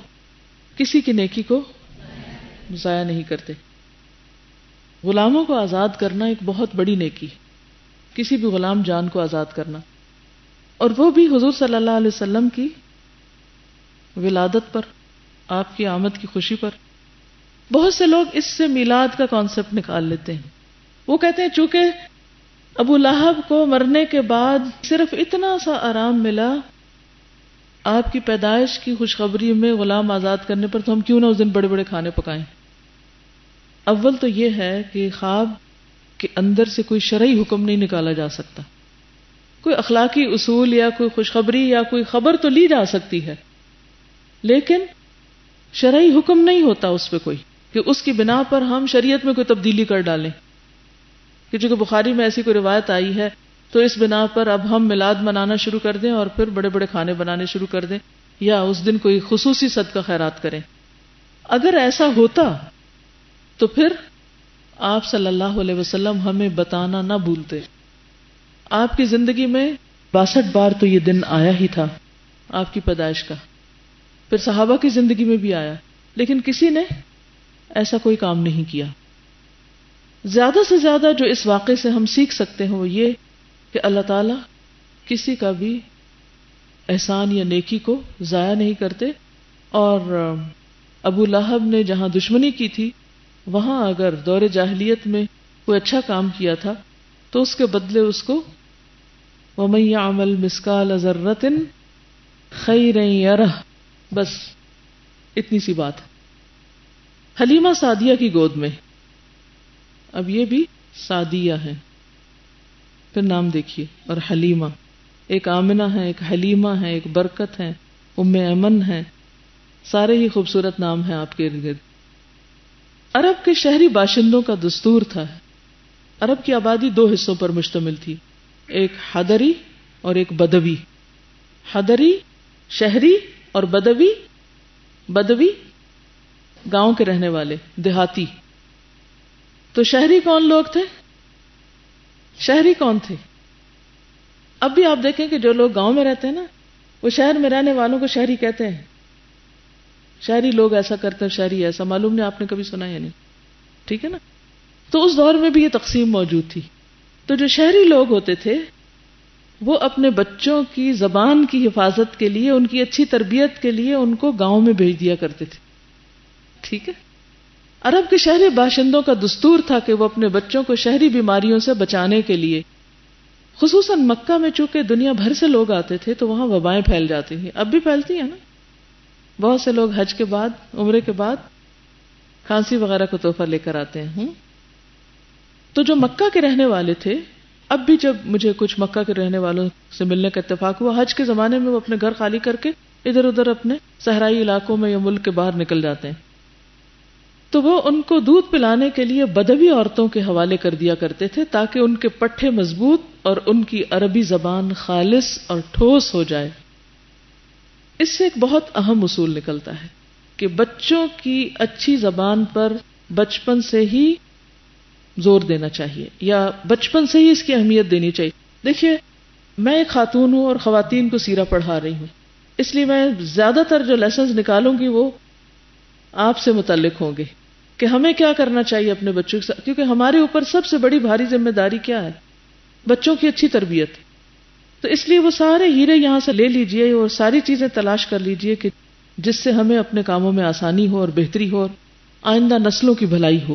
کسی کی نیکی کو ضائع نہیں کرتے۔ غلاموں کو آزاد کرنا ایک بہت بڑی نیکی، کسی بھی غلام جان کو آزاد کرنا، اور وہ بھی حضور صلی اللہ علیہ وسلم کی ولادت پر، آپ کی آمد کی خوشی پر۔ بہت سے لوگ اس سے میلاد کا کانسیپٹ نکال لیتے ہیں، وہ کہتے ہیں چونکہ ابو لہب کو مرنے کے بعد صرف اتنا سا آرام ملا آپ کی پیدائش کی خوشخبری میں غلام آزاد کرنے پر، تو ہم کیوں نہ اس دن بڑے بڑے کھانے پکائیں۔ اول تو یہ ہے کہ خواب کے اندر سے کوئی شرعی حکم نہیں نکالا جا سکتا، کوئی اخلاقی اصول یا کوئی خوشخبری یا کوئی خبر تو لی جا سکتی ہے، لیکن شرعی حکم نہیں ہوتا اس پہ کوئی کہ اس کی بنا پر ہم شریعت میں کوئی تبدیلی کر ڈالیں، کہ چونکہ بخاری میں ایسی کوئی روایت آئی ہے تو اس بنا پر اب ہم میلاد منانا شروع کر دیں اور پھر بڑے بڑے کھانے بنانے شروع کر دیں، یا اس دن کوئی خصوصی صدقہ خیرات کریں۔ اگر ایسا ہوتا تو پھر آپ صلی اللہ علیہ وسلم ہمیں بتانا نہ بھولتے۔ آپ کی زندگی میں 62 بار تو یہ دن آیا ہی تھا آپ کی پیدائش کا، پھر صحابہ کی زندگی میں بھی آیا، لیکن کسی نے ایسا کوئی کام نہیں کیا۔ زیادہ سے زیادہ جو اس واقعے سے ہم سیکھ سکتے ہیں وہ یہ کہ اللہ تعالیٰ کسی کا بھی احسان یا نیکی کو ضائع نہیں کرتے، اور ابو لہب نے جہاں دشمنی کی تھی وہاں اگر دور جاہلیت میں کوئی اچھا کام کیا تھا تو اس کے بدلے اس کو وَمَن يَعْمَلْ مِثْقَالَ ذَرَّةٍ خَيْرًا يَرَهُ، بس اتنی سی بات۔ حلیمہ سعدیہ کی گود میں، اب یہ بھی سعدیہ ہیں، پھر نام دیکھیے، اور حلیمہ، ایک آمنہ ہے، ایک حلیمہ ہے، ایک برکت ہے، ام ایمن ہے، سارے ہی خوبصورت نام ہیں آپ کے ارد گرد۔ عرب کے شہری باشندوں کا دستور تھا، عرب کی آبادی 2 حصوں پر مشتمل تھی، ایک حضری اور ایک بدوی۔ حضری شہری اور بدوی گاؤں کے رہنے والے، دیہاتی۔ تو شہری کون لوگ تھے؟ شہری کون تھے؟ اب بھی آپ دیکھیں کہ جو لوگ گاؤں میں رہتے ہیں نا، وہ شہر میں رہنے والوں کو شہری کہتے ہیں۔ شہری لوگ ایسا کرتے ہیں، شہری ایسا، معلوم نہیں آپ نے کبھی سنا یا نہیں، ٹھیک ہے نا؟ تو اس دور میں بھی یہ تقسیم موجود تھی۔ تو جو شہری لوگ ہوتے تھے وہ اپنے بچوں کی زبان کی حفاظت کے لیے، ان کی اچھی تربیت کے لیے ان کو گاؤں میں بھیج دیا کرتے تھے. ٹھیک ہے. عرب کے شہری باشندوں کا دستور تھا کہ وہ اپنے بچوں کو شہری بیماریوں سے بچانے کے لیے، خصوصاً مکہ میں چونکہ دنیا بھر سے لوگ آتے تھے تو وہاں وبائیں پھیل جاتی تھیں. اب بھی پھیلتی ہیں نا. بہت سے لوگ حج کے بعد، عمرے کے بعد کھانسی وغیرہ کو تحفہ لے کر آتے ہیں. تو جو مکہ کے رہنے والے تھے، اب بھی جب مجھے کچھ مکہ کے رہنے والوں سے ملنے کا اتفاق ہوا، حج کے زمانے میں وہ اپنے گھر خالی کر کے ادھر ادھر اپنے صحرائی علاقوں میں یا ملک کے باہر نکل جاتے ہیں. تو وہ ان کو دودھ پلانے کے لیے بدوی عورتوں کے حوالے کر دیا کرتے تھے تاکہ ان کے پٹھے مضبوط اور ان کی عربی زبان خالص اور ٹھوس ہو جائے. اس سے ایک بہت اہم اصول نکلتا ہے کہ بچوں کی اچھی زبان پر بچپن سے ہی زور دینا چاہیے، یا بچپن سے ہی اس کی اہمیت دینی چاہیے. دیکھیے، میں ایک خاتون ہوں اور خواتین کو سیرہ پڑھا رہی ہوں، اس لیے میں زیادہ تر جو لیسنز نکالوں گی وہ آپ سے متعلق ہوں گے کہ ہمیں کیا کرنا چاہیے اپنے بچوں کے ساتھ، کیونکہ ہمارے اوپر سب سے بڑی بھاری ذمہ داری کیا ہے؟ بچوں کی اچھی تربیت. تو اس لیے وہ سارے ہیرے یہاں سے لے لیجئے اور ساری چیزیں تلاش کر لیجئے کہ جس سے ہمیں اپنے کاموں میں آسانی ہو اور بہتری ہو اور آئندہ نسلوں کی بھلائی ہو.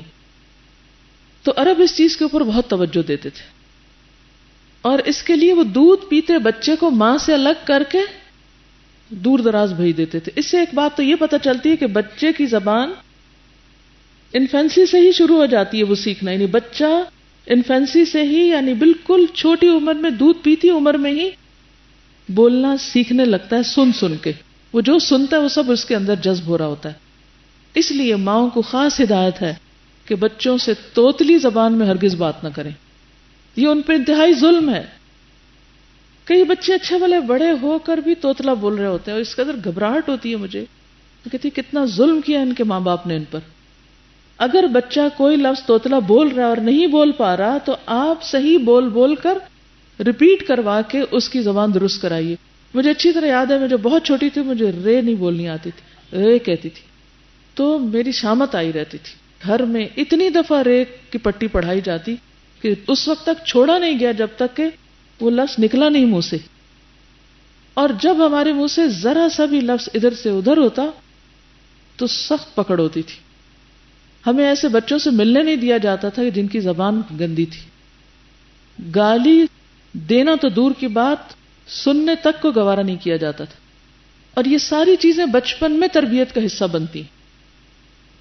تو عرب اس چیز کے اوپر بہت توجہ دیتے تھے، اور اس کے لیے وہ دودھ پیتے بچے کو ماں سے الگ کر کے دور دراز بھیج دیتے تھے. اس سے ایک بات تو یہ پتہ چلتی ہے کہ بچے کی زبان انفینسی سے ہی شروع ہو جاتی ہے وہ سیکھنا. یعنی بچہ انفینسی سے ہی، یعنی بالکل چھوٹی عمر میں، دودھ پیتی عمر میں ہی بولنا سیکھنے لگتا ہے. سن سن کے وہ جو سنتا ہے وہ سب اس کے اندر جذب ہو رہا ہوتا ہے. اس لیے ماؤں کو خاص ہدایت ہے کہ بچوں سے توتلی زبان میں ہرگز بات نہ کریں. یہ ان پہ انتہائی ظلم ہے. کئی بچے اچھے بھلے بڑے ہو کر بھی توتلا بول رہے ہوتے ہیں، اور اس قدر گھبراہٹ ہوتی ہے مجھے. کہتی کتنا ظلم کیا ان کے ماں باپ نے ان پر. اگر بچہ کوئی لفظ توتلا بول رہا ہے اور نہیں بول پا رہا تو آپ صحیح بول بول کر ریپیٹ کروا کے اس کی زبان درست کرائیے. مجھے اچھی طرح یاد ہے، میں جب بہت چھوٹی تھی مجھے رے نہیں بولنی آتی تھی، رے کہتی تھی تو میری شامت آئی رہتی تھی. گھر میں اتنی دفعہ رے کی پٹی پڑھائی جاتی کہ اس وقت تک چھوڑا نہیں گیا جب تک کہ وہ لفظ نکلا نہیں منہ سے. اور جب ہمارے منہ سے ذرا سا بھی لفظ ادھر سے ادھر ہوتا تو سخت پکڑ ہوتی تھی. ہمیں ایسے بچوں سے ملنے نہیں دیا جاتا تھا جن کی زبان گندی تھی. گالی دینا تو دور کی بات، سننے تک کو گوارا نہیں کیا جاتا تھا. اور یہ ساری چیزیں بچپن میں تربیت کا حصہ بنتی.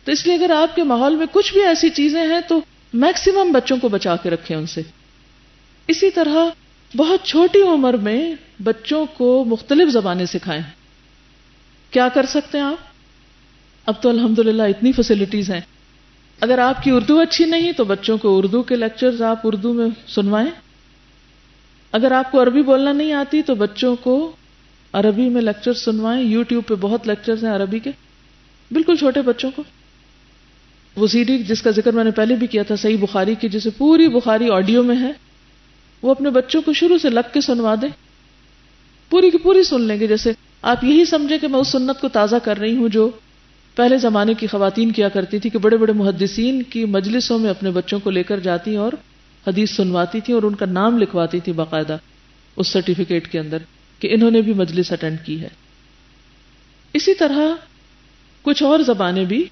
تو اس لیے اگر آپ کے ماحول میں کچھ بھی ایسی چیزیں ہیں تو میکسیمم بچوں کو بچا کے رکھیں ان سے. اسی طرح بہت چھوٹی عمر میں بچوں کو مختلف زبانیں سکھائیں. کیا کر سکتے ہیں آپ؟ اب تو الحمدللہ اتنی فیسلٹیز ہیں. اگر آپ کی اردو اچھی نہیں تو بچوں کو اردو کے لیکچرز آپ اردو میں سنوائیں. اگر آپ کو عربی بولنا نہیں آتی تو بچوں کو عربی میں لیکچر سنوائیں. یوٹیوب پہ بہت لیکچرز ہیں عربی کے، بالکل چھوٹے بچوں کو. وہ سی ڈی جس کا ذکر میں نے پہلے بھی کیا تھا، صحیح بخاری کی، جسے پوری بخاری آڈیو میں ہے، وہ اپنے بچوں کو شروع سے لگ کے سنوا دیں. پوری کی پوری سن لیں گے. جیسے آپ یہی سمجھیں کہ میں اس سنت کو تازہ کر رہی ہوں جو پہلے زمانے کی خواتین کیا کرتی تھی کہ بڑے بڑے محدثین کی مجلسوں میں اپنے بچوں کو لے کر جاتی اور حدیث سنواتی تھی اور ان کا نام لکھواتی تھی باقاعدہ اس سرٹیفکیٹ کے اندر کہ انہوں نے بھی مجلس اٹینڈ کی ہے. اسی طرح کچھ اور زبانیں بھی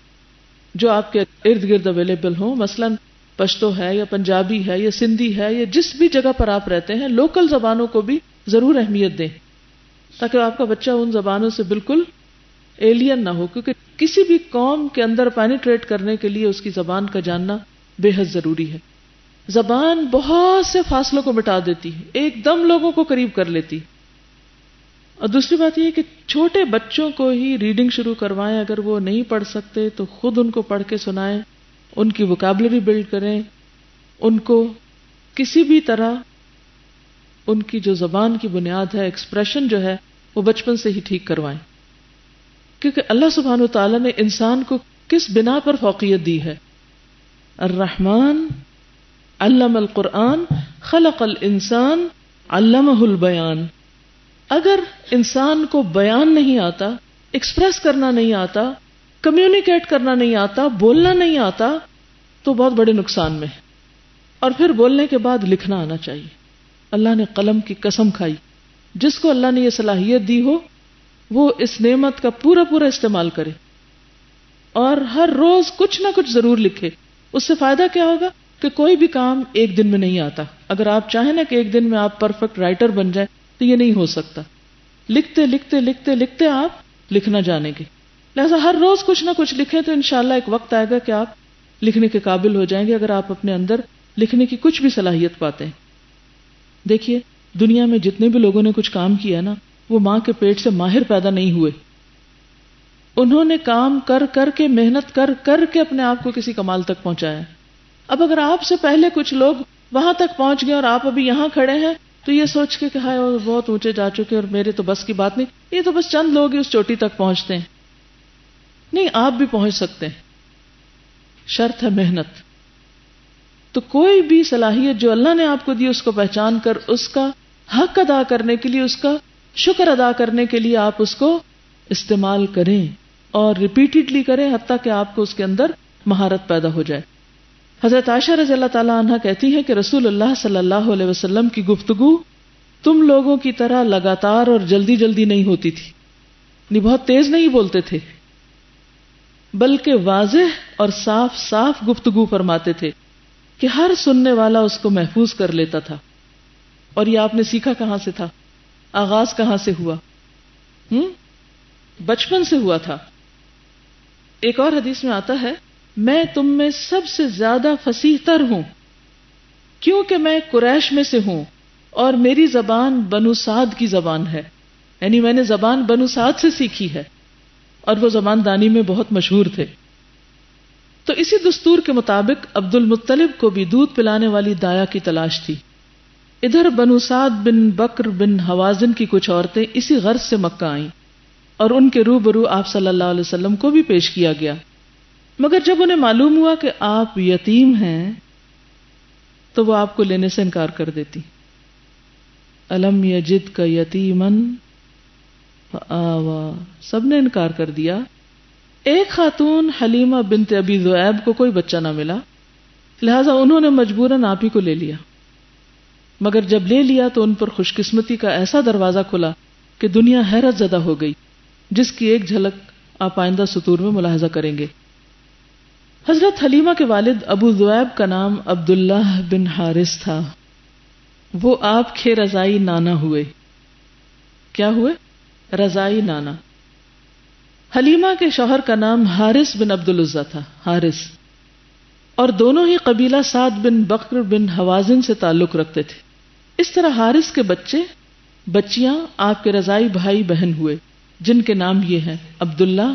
جو آپ کے ارد گرد اویلیبل ہوں، مثلا پشتو ہے یا پنجابی ہے یا سندھی ہے یا جس بھی جگہ پر آپ رہتے ہیں، لوکل زبانوں کو بھی ضرور اہمیت دیں تاکہ آپ کا بچہ ان زبانوں سے بالکل ایلین نہ ہو. کیونکہ کسی بھی قوم کے اندر پینیٹریٹ کرنے کے لیے اس کی زبان کا جاننا بے حد ضروری ہے. زبان بہت سے فاصلوں کو مٹا دیتی ہے، ایک دم لوگوں کو قریب کر لیتی. اور دوسری بات یہ ہے کہ چھوٹے بچوں کو ہی ریڈنگ شروع کروائیں. اگر وہ نہیں پڑھ سکتے تو خود ان کو پڑھ کے سنائیں، ان کی ووکیبلری بلڈ کریں، ان کو کسی بھی طرح ان کی جو زبان کی بنیاد ہے، ایکسپریشن جو ہے، وہ بچپن سے ہی ٹھیک کروائیں. کیونکہ اللہ سبحانہ و تعالیٰ نے انسان کو کس بنا پر فوقیت دی ہے؟ الرحمن علم القرآن خلق الانسان علمہ البیان. اگر انسان کو بیان نہیں آتا، ایکسپریس کرنا نہیں آتا، کمیونیکیٹ کرنا نہیں آتا، بولنا نہیں آتا تو بہت بڑے نقصان میں ہے. اور پھر بولنے کے بعد لکھنا آنا چاہیے. اللہ نے قلم کی قسم کھائی. جس کو اللہ نے یہ صلاحیت دی ہو وہ اس نعمت کا پورا پورا استعمال کرے اور ہر روز کچھ نہ کچھ ضرور لکھے. اس سے فائدہ کیا ہوگا کہ کوئی بھی کام ایک دن میں نہیں آتا. اگر آپ چاہیں نا کہ ایک دن میں آپ پرفیکٹ رائٹر بن جائیں تو یہ نہیں ہو سکتا. لکھتے لکھتے لکھتے لکھتے آپ لکھنا جانیں گے. لہذا ہر روز کچھ نہ کچھ لکھیں تو انشاءاللہ ایک وقت آئے گا کہ آپ لکھنے کے قابل ہو جائیں گے اگر آپ اپنے اندر لکھنے کی کچھ بھی صلاحیت پاتے ہیں. دیکھیے دنیا میں جتنے بھی لوگوں نے کچھ کام کیا نا وہ ماں کے پیٹ سے ماہر پیدا نہیں ہوئے. انہوں نے کام کر کر کے محنت کر کر کے اپنے آپ کو کسی کمال تک پہنچایا. اب اگر آپ سے پہلے کچھ لوگ وہاں تک پہنچ گئے اور آپ ابھی یہاں کھڑے ہیں تو یہ سوچ کے کہ ہائے وہ بہت اونچے جا چکے اور میرے تو بس کی بات نہیں, یہ تو بس چند لوگ ہی اس چوٹی تک پہنچتے ہیں. نہیں, آپ بھی پہنچ سکتے ہیں, شرط ہے محنت. تو کوئی بھی صلاحیت جو اللہ نے آپ کو دی اس کو پہچان کر اس کا حق ادا کرنے کے لیے, اس کا شکر ادا کرنے کے لیے آپ اس کو استعمال کریں اور ریپیٹڈلی کریں حتیٰ کہ آپ کو اس کے اندر مہارت پیدا ہو جائے. حضرت عائشہ رضی اللہ تعالی عنہا کہتی ہیں کہ رسول اللہ صلی اللہ علیہ وسلم کی گفتگو تم لوگوں کی طرح لگاتار اور جلدی جلدی نہیں ہوتی تھی, نہیں بہت تیز نہیں بولتے تھے, بلکہ واضح اور صاف صاف گفتگو فرماتے تھے کہ ہر سننے والا اس کو محفوظ کر لیتا تھا. اور یہ آپ نے سیکھا کہاں سے تھا؟ آغاز کہاں سے ہوا؟ بچپن سے ہوا تھا. ایک اور حدیث میں آتا ہے میں تم میں سب سے زیادہ فصیح تر ہوں کیونکہ میں قریش میں سے ہوں اور میری زبان بنو سعد کی زبان ہے, یعنی میں نے زبان بنو سعد سے سیکھی ہے اور وہ زبان دانی میں بہت مشہور تھے. تو اسی دستور کے مطابق عبد المطلب کو بھی دودھ پلانے والی دایا کی تلاش تھی. ادھر بنو سعد بن بکر بن حوازن کی کچھ عورتیں اسی غرض سے مکہ آئیں اور ان کے روبرو آپ صلی اللہ علیہ وسلم کو بھی پیش کیا گیا. مگر جب انہیں معلوم ہوا کہ آپ یتیم ہیں تو وہ آپ کو لینے سے انکار کر دیتی. الم یجدک یتیما فآوی, سب نے انکار کر دیا. ایک خاتون حلیمہ بنت ابی ذؤیب کو کوئی بچہ نہ ملا, لہذا انہوں نے مجبوراً آپ ہی کو لے لیا. مگر جب لے لیا تو ان پر خوش قسمتی کا ایسا دروازہ کھلا کہ دنیا حیرت زدہ ہو گئی, جس کی ایک جھلک آپ آئندہ سطور میں ملاحظہ کریں گے. حضرت حلیمہ کے والد ابو ذؤیب کا نام عبداللہ بن حارث تھا. وہ آپ کے رضائی نانا ہوئے. کیا ہوئے؟ رضائی نانا. حلیمہ کے شوہر کا نام حارث بن عبد العزیٰ تھا, حارث, اور دونوں ہی قبیلہ سعد بن بکر بن حوازن سے تعلق رکھتے تھے. اس طرح حارث کے بچے بچیاں آپ کے رضائی بھائی بہن ہوئے جن کے نام یہ ہیں عبداللہ,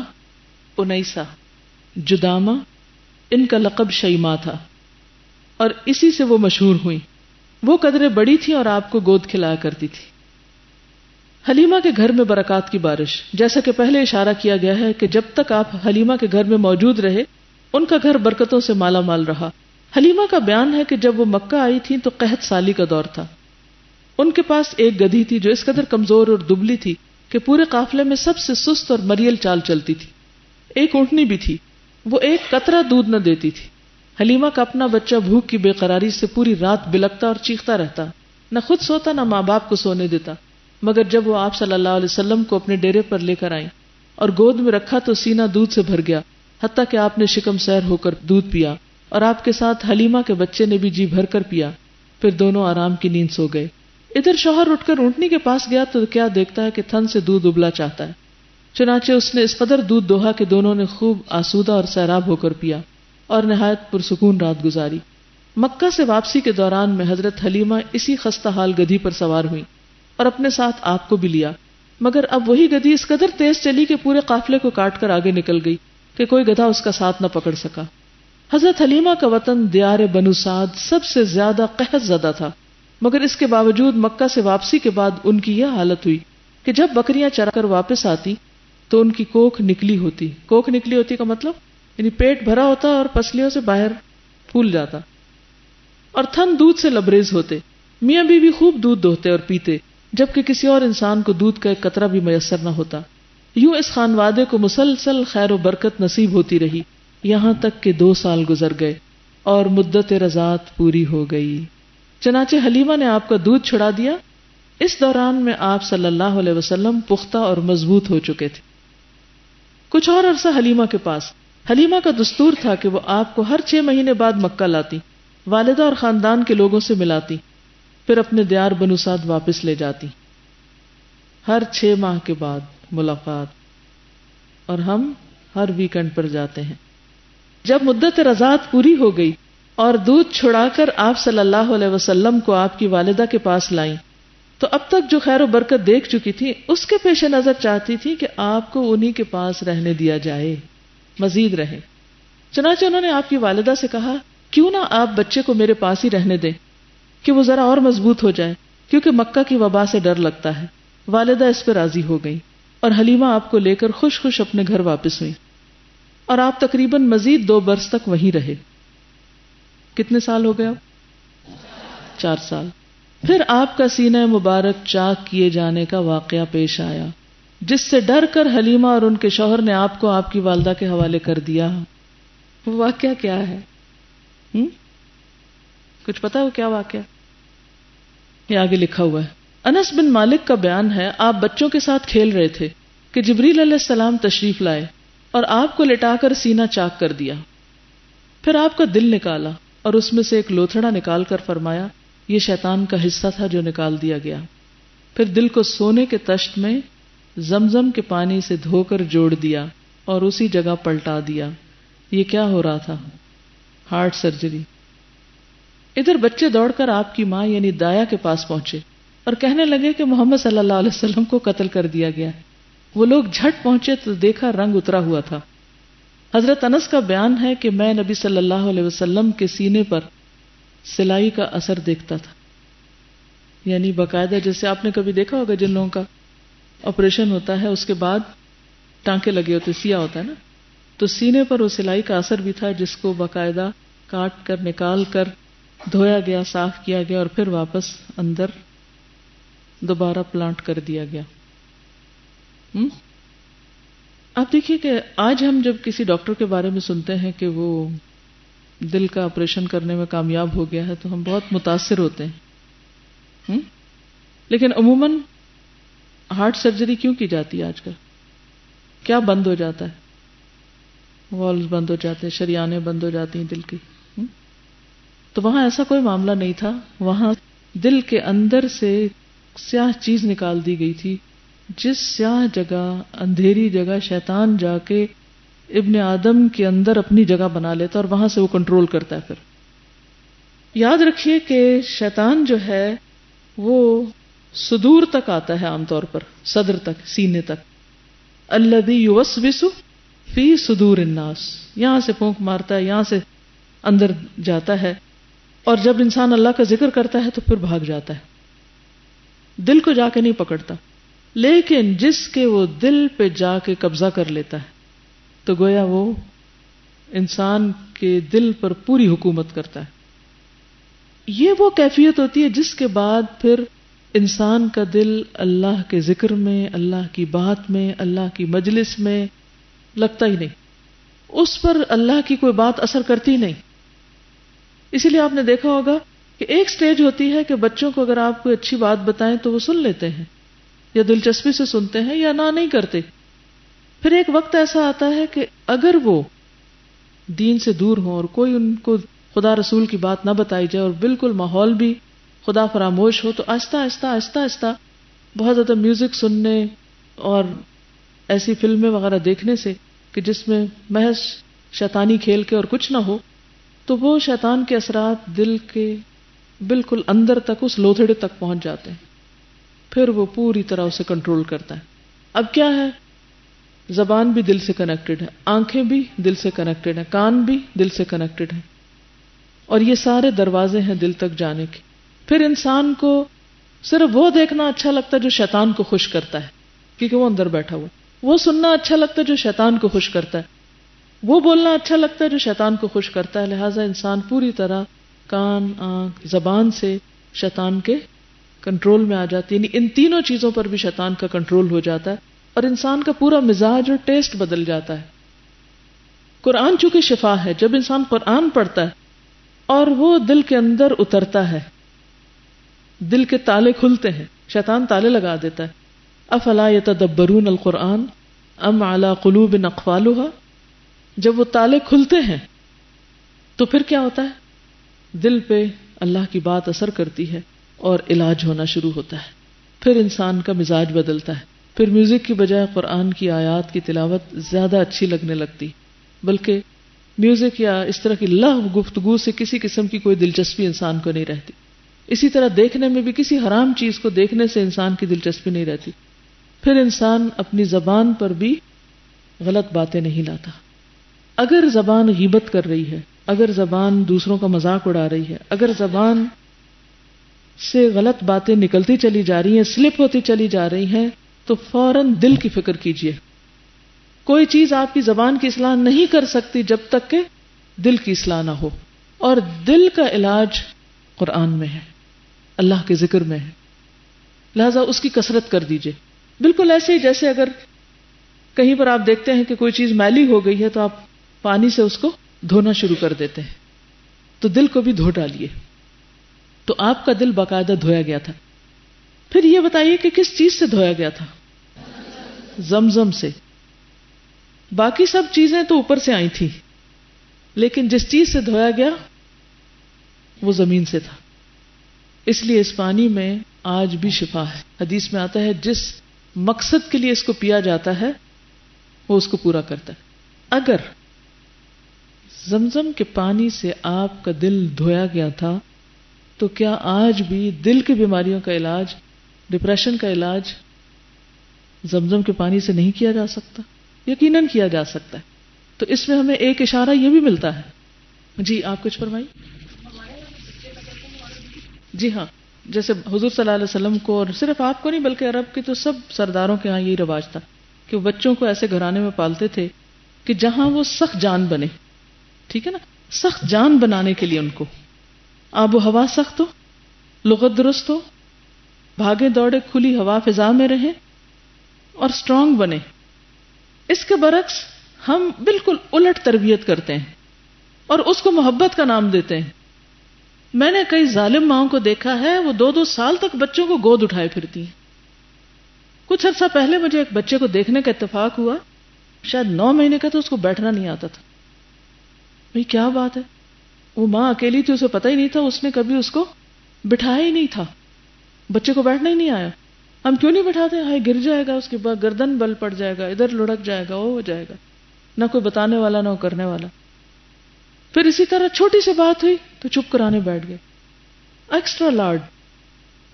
انیسہ, جدامہ, ان کا لقب شیماء تھا اور اسی سے وہ مشہور ہوئیں. وہ قدرے بڑی تھی اور آپ کو گود کھلایا کرتی تھی. حلیمہ کے گھر میں برکات کی بارش, جیسا کہ پہلے اشارہ کیا گیا ہے کہ جب تک آپ حلیمہ کے گھر میں موجود رہے ان کا گھر برکتوں سے مالا مال رہا. حلیمہ کا بیان ہے کہ جب وہ مکہ آئی تھی تو قحط سالی کا دور تھا. ان کے پاس ایک گدھی تھی جو اس قدر کمزور اور دبلی تھی کہ پورے قافلے میں سب سے سست اور مریل چال چلتی تھی. ایک اونٹنی بھی تھی, وہ ایک قطرہ دودھ نہ دیتی تھی. حلیمہ کا اپنا بچہ بھوک کی بے قراری سے پوری رات بلکتا اور چیختا رہتا, نہ خود سوتا نہ ماں باپ کو سونے دیتا. مگر جب وہ آپ صلی اللہ علیہ وسلم کو اپنے ڈیرے پر لے کر آئیں اور گود میں رکھا تو سینہ دودھ سے بھر گیا, حتیٰ کہ آپ نے شکم سیر ہو کر دودھ پیا اور آپ کے ساتھ حلیمہ کے بچے نے بھی جی بھر کر پیا. پھر دونوں آرام کی نیند سو گئے. ادھر شوہر اٹھ کر اونٹنی کے پاس گیا تو کیا دیکھتا ہے کہ تھن سے دودھ ابلا چاہتا ہے. چنانچہ اس نے اس قدر دودھ دوہا کہ دونوں نے خوب آسودہ اور سیراب ہو کر پیا اور نہایت پرسکون رات گزاری. مکہ سے واپسی کے دوران میں حضرت حلیمہ اسی خستہ حال گدھی پر سوار ہوئی اور اپنے ساتھ آپ کو بھی لیا. مگر اب وہی گدھی اس قدر تیز چلی کہ پورے قافلے کو کاٹ کر آگے نکل گئی کہ کوئی گدھا اس کا ساتھ نہ پکڑ سکا. حضرت حلیمہ کا وطن دیار بنو سعد سب سے زیادہ قحط زدہ تھا, مگر اس کے باوجود مکہ سے واپسی کے بعد ان کی یہ حالت ہوئی کہ جب بکریاں چرا کر واپس آتی تو ان کی کوکھ نکلی ہوتی. کوکھ نکلی ہوتی کا مطلب یعنی پیٹ بھرا ہوتا اور پسلیوں سے باہر پھول جاتا, اور تھن دودھ سے لبریز ہوتے. میاں بیوی خوب دودھ دوہتے اور پیتے, جبکہ کسی اور انسان کو دودھ کا ایک قطرہ بھی میسر نہ ہوتا. یوں اس خانوادے کو مسلسل خیر و برکت نصیب ہوتی رہی, یہاں تک کہ 2 سال گزر گئے اور مدت رضاعت پوری ہو گئی. چنانچہ حلیمہ نے آپ کا دودھ چھڑا دیا. اس دوران میں آپ صلی اللہ علیہ وسلم پختہ اور مضبوط ہو چکے تھے. کچھ اور عرصہ حلیمہ کے پاس. حلیمہ کا دستور تھا کہ وہ آپ کو ہر 6 مہینے بعد مکہ لاتی، والدہ اور خاندان کے لوگوں سے ملاتی، پھر اپنے دیار بنو سعد واپس لے جاتی. ہر 6 ماہ کے بعد ملاقات، اور ہم ہر ویکنڈ پر جاتے ہیں. جب مدت رضاعت پوری ہو گئی اور دودھ چھڑا کر آپ صلی اللہ علیہ وسلم کو آپ کی والدہ کے پاس لائیں تو اب تک جو خیر و برکت دیکھ چکی تھی اس کے پیش نظر چاہتی تھی کہ آپ کو انہی کے پاس رہنے دیا جائے، مزید رہے. چنانچہ انہوں نے آپ کی والدہ سے کہا کیوں نہ آپ بچے کو میرے پاس ہی رہنے دیں کہ وہ ذرا اور مضبوط ہو جائے، کیونکہ مکہ کی وبا سے ڈر لگتا ہے. والدہ اس پر راضی ہو گئی اور حلیمہ آپ کو لے کر خوش خوش اپنے گھر واپس ہوئی، اور آپ تقریباً مزید 2 برس تک وہیں رہے. کتنے سال ہو گئے اب؟ 4 سال. پھر آپ کا سینہ مبارک چاک کیے جانے کا واقعہ پیش آیا، جس سے ڈر کر حلیمہ اور ان کے شوہر نے آپ کو آپ کی والدہ کے حوالے کر دیا. وہ واقعہ کیا ہے؟ کچھ پتا وہ کیا واقعہ؟ یہ آگے لکھا ہوا ہے. انس بن مالک کا بیان ہے، آپ بچوں کے ساتھ کھیل رہے تھے کہ جبریل علیہ السلام تشریف لائے اور آپ کو لٹا کر سینہ چاک کر دیا. پھر آپ کا دل نکالا اور اس میں سے ایک لوتھڑا نکال کر فرمایا یہ شیطان کا حصہ تھا جو نکال دیا گیا. پھر دل کو سونے کے تشت میں زمزم کے پانی سے دھو کر جوڑ دیا اور اسی جگہ پلٹا دیا. یہ کیا ہو رہا تھا؟ Heart surgery. ادھر بچے دوڑ کر آپ کی ماں یعنی دایا کے پاس پہنچے اور کہنے لگے کہ محمد صلی اللہ علیہ وسلم کو قتل کر دیا گیا. وہ لوگ جھٹ پہنچے تو دیکھا رنگ اترا ہوا تھا. حضرت انس کا بیان ہے کہ میں نبی صلی اللہ علیہ وسلم کے سینے پر سلائی کا اثر دیکھتا تھا، یعنی باقاعدہ جیسے آپ نے کبھی دیکھا ہوگا جن لوگوں کا آپریشن ہوتا ہے اس کے بعد ٹانکے لگے ہوتے، سیاہ ہوتا ہے نا، تو سینے پر وہ سلائی کا اثر بھی تھا جس کو باقاعدہ کاٹ کر نکال کر دھویا گیا، صاف کیا گیا اور پھر واپس اندر دوبارہ پلانٹ کر دیا گیا. آپ دیکھیے کہ آج ہم جب کسی ڈاکٹر کے بارے میں سنتے ہیں کہ وہ دل کا آپریشن کرنے میں کامیاب ہو گیا ہے تو ہم بہت متاثر ہوتے ہیں. لیکن عموماً ہارٹ سرجری کیوں کی جاتی ہے آج کل؟ کیا بند ہو جاتا ہے؟ والز بند ہو جاتے ہیں، شریانیں بند ہو جاتی ہیں دل کی. تو وہاں ایسا کوئی معاملہ نہیں تھا، وہاں دل کے اندر سے سیاہ چیز نکال دی گئی تھی، جس سیاہ جگہ، اندھیری جگہ شیطان جا کے ابن آدم کے اندر اپنی جگہ بنا لیتا اور وہاں سے وہ کنٹرول کرتا ہے. پھر یاد رکھیے کہ شیطان جو ہے وہ صدور تک آتا ہے، عام طور پر صدر تک، سینے تک. الذی یوسوس فی صدور الناس، یہاں سے پھونک مارتا ہے، یہاں سے اندر جاتا ہے، اور جب انسان اللہ کا ذکر کرتا ہے تو پھر بھاگ جاتا ہے، دل کو جا کے نہیں پکڑتا. لیکن جس کے وہ دل پہ جا کے قبضہ کر لیتا ہے تو گویا وہ انسان کے دل پر پوری حکومت کرتا ہے. یہ وہ کیفیت ہوتی ہے جس کے بعد پھر انسان کا دل اللہ کے ذکر میں، اللہ کی بات میں، اللہ کی مجلس میں لگتا ہی نہیں، اس پر اللہ کی کوئی بات اثر کرتی نہیں. اسی لیے آپ نے دیکھا ہوگا کہ ایک سٹیج ہوتی ہے کہ بچوں کو اگر آپ کوئی اچھی بات بتائیں تو وہ سن لیتے ہیں یا دلچسپی سے سنتے ہیں یا نہ نہیں کرتے. پھر ایک وقت ایسا آتا ہے کہ اگر وہ دین سے دور ہوں اور کوئی ان کو خدا رسول کی بات نہ بتائی جائے اور بالکل ماحول بھی خدا فراموش ہو، تو آہستہ آہستہ آہستہ آہستہ بہت زیادہ میوزک سننے اور ایسی فلمیں وغیرہ دیکھنے سے کہ جس میں محض شیطانی کھیل کے اور کچھ نہ ہو، تو وہ شیطان کے اثرات دل کے بالکل اندر تک، اس لوتھڑے تک پہنچ جاتے ہیں. پھر وہ پوری طرح اسے کنٹرول کرتا ہے. اب کیا ہے؟ زبان بھی دل سے کنیکٹڈ ہے، آنکھیں بھی دل سے کنیکٹڈ ہیں، کان بھی دل سے کنیکٹڈ ہیں، اور یہ سارے دروازے ہیں دل تک جانے کے. پھر انسان کو صرف وہ دیکھنا اچھا لگتا ہے جو شیطان کو خوش کرتا ہے، کیونکہ وہ اندر بیٹھا ہوا. وہ سننا اچھا لگتا ہے جو شیطان کو خوش کرتا ہے، وہ بولنا اچھا لگتا ہے جو شیطان کو خوش کرتا ہے. لہٰذا انسان پوری طرح کان، آنکھ، زبان سے شیطان کے کنٹرول میں آ جاتی ہے. یعنی ان تینوں چیزوں پر بھی شیطان کا کنٹرول ہو جاتا ہے اور انسان کا پورا مزاج اور ٹیسٹ بدل جاتا ہے. قرآن چونکہ شفا ہے، جب انسان قرآن پڑھتا ہے اور وہ دل کے اندر اترتا ہے دل کے تالے کھلتے ہیں، شیطان تالے لگا دیتا ہے. افلا یتدبرون القرآن ام علی قلوب اقفالها، جب وہ تالے کھلتے ہیں تو پھر کیا ہوتا ہے؟ دل پہ اللہ کی بات اثر کرتی ہے اور علاج ہونا شروع ہوتا ہے. پھر انسان کا مزاج بدلتا ہے، پھر میوزک کی بجائے قرآن کی آیات کی تلاوت زیادہ اچھی لگنے لگتی، بلکہ میوزک یا اس طرح کی لغو گفتگو سے کسی قسم کی کوئی دلچسپی انسان کو نہیں رہتی. اسی طرح دیکھنے میں بھی کسی حرام چیز کو دیکھنے سے انسان کی دلچسپی نہیں رہتی. پھر انسان اپنی زبان پر بھی غلط باتیں نہیں لاتا. اگر زبان غیبت کر رہی ہے، اگر زبان دوسروں کا مذاق اڑا رہی ہے، اگر زبان سے غلط باتیں نکلتی چلی جا رہی ہیں، سلپ ہوتی چلی جا رہی ہیں، تو فوراً دل کی فکر کیجیے. کوئی چیز آپ کی زبان کی اصلاح نہیں کر سکتی جب تک کہ دل کی اصلاح نہ ہو، اور دل کا علاج قرآن میں ہے، اللہ کے ذکر میں ہے. لہذا اس کی کثرت کر دیجیے. بالکل ایسے ہی جیسے اگر کہیں پر آپ دیکھتے ہیں کہ کوئی چیز میلی ہو گئی ہے تو آپ پانی سے اس کو دھونا شروع کر دیتے ہیں، تو دل کو بھی دھو ڈالیے. تو آپ کا دل باقاعدہ دھویا گیا تھا. پھر یہ بتائیے کہ کس چیز سے دھویا گیا تھا؟ زمزم سے. باقی سب چیزیں تو اوپر سے آئی تھی، لیکن جس چیز سے دھویا گیا وہ زمین سے تھا. اس لیے اس پانی میں آج بھی شفا ہے. حدیث میں آتا ہے جس مقصد کے لیے اس کو پیا جاتا ہے وہ اس کو پورا کرتا ہے. اگر زمزم کے پانی سے آپ کا دل دھویا گیا تھا تو کیا آج بھی دل کی بیماریوں کا علاج، ڈپریشن کا علاج زمزم کے پانی سے نہیں کیا جا سکتا؟ یقیناً کیا جا سکتا ہے. تو اس میں ہمیں ایک اشارہ یہ بھی ملتا ہے. جی آپ کچھ فرمائیے. جی ہاں، جیسے حضور صلی اللہ علیہ وسلم کو، اور صرف آپ کو نہیں بلکہ عرب کے تو سب سرداروں کے ہاں یہی رواج تھا کہ وہ بچوں کو ایسے گھرانے میں پالتے تھے کہ جہاں وہ سخت جان بنے. ٹھیک ہے نا، سخت جان بنانے کے لیے ان کو آب و ہوا سخت ہو، لغت درست ہو، بھاگے دوڑے کھلی ہوا فضا میں رہیں اور سٹرونگ بنے. اس کے برعکس ہم بالکل الٹ تربیت کرتے ہیں اور اس کو محبت کا نام دیتے ہیں. میں نے کئی ظالم ماؤں کو دیکھا ہے، وہ 2-2 سال تک بچوں کو گود اٹھائے پھرتی ہیں. کچھ عرصہ پہلے مجھے ایک بچے کو دیکھنے کا اتفاق ہوا، شاید 9 مہینے کا، تو اس کو بیٹھنا نہیں آتا تھا. بھئی کیا بات ہے؟ وہ ماں اکیلی تھی، اسے پتہ ہی نہیں تھا، اس نے کبھی اس کو بٹھایا ہی نہیں تھا، بچے کو بیٹھنا ہی نہیں آیا. ہم کیوں نہیں بٹھاتے؟ ہائے گر جائے گا، اس کے بعد گردن بل پڑ جائے گا، ادھر لڑک جائے گا، وہ ہو جائے گا. نہ کوئی بتانے والا، نہ کرنے والا. پھر اسی طرح چھوٹی سی بات ہوئی تو چپ کرانے بیٹھ گئے، ایکسٹرا لاڈ،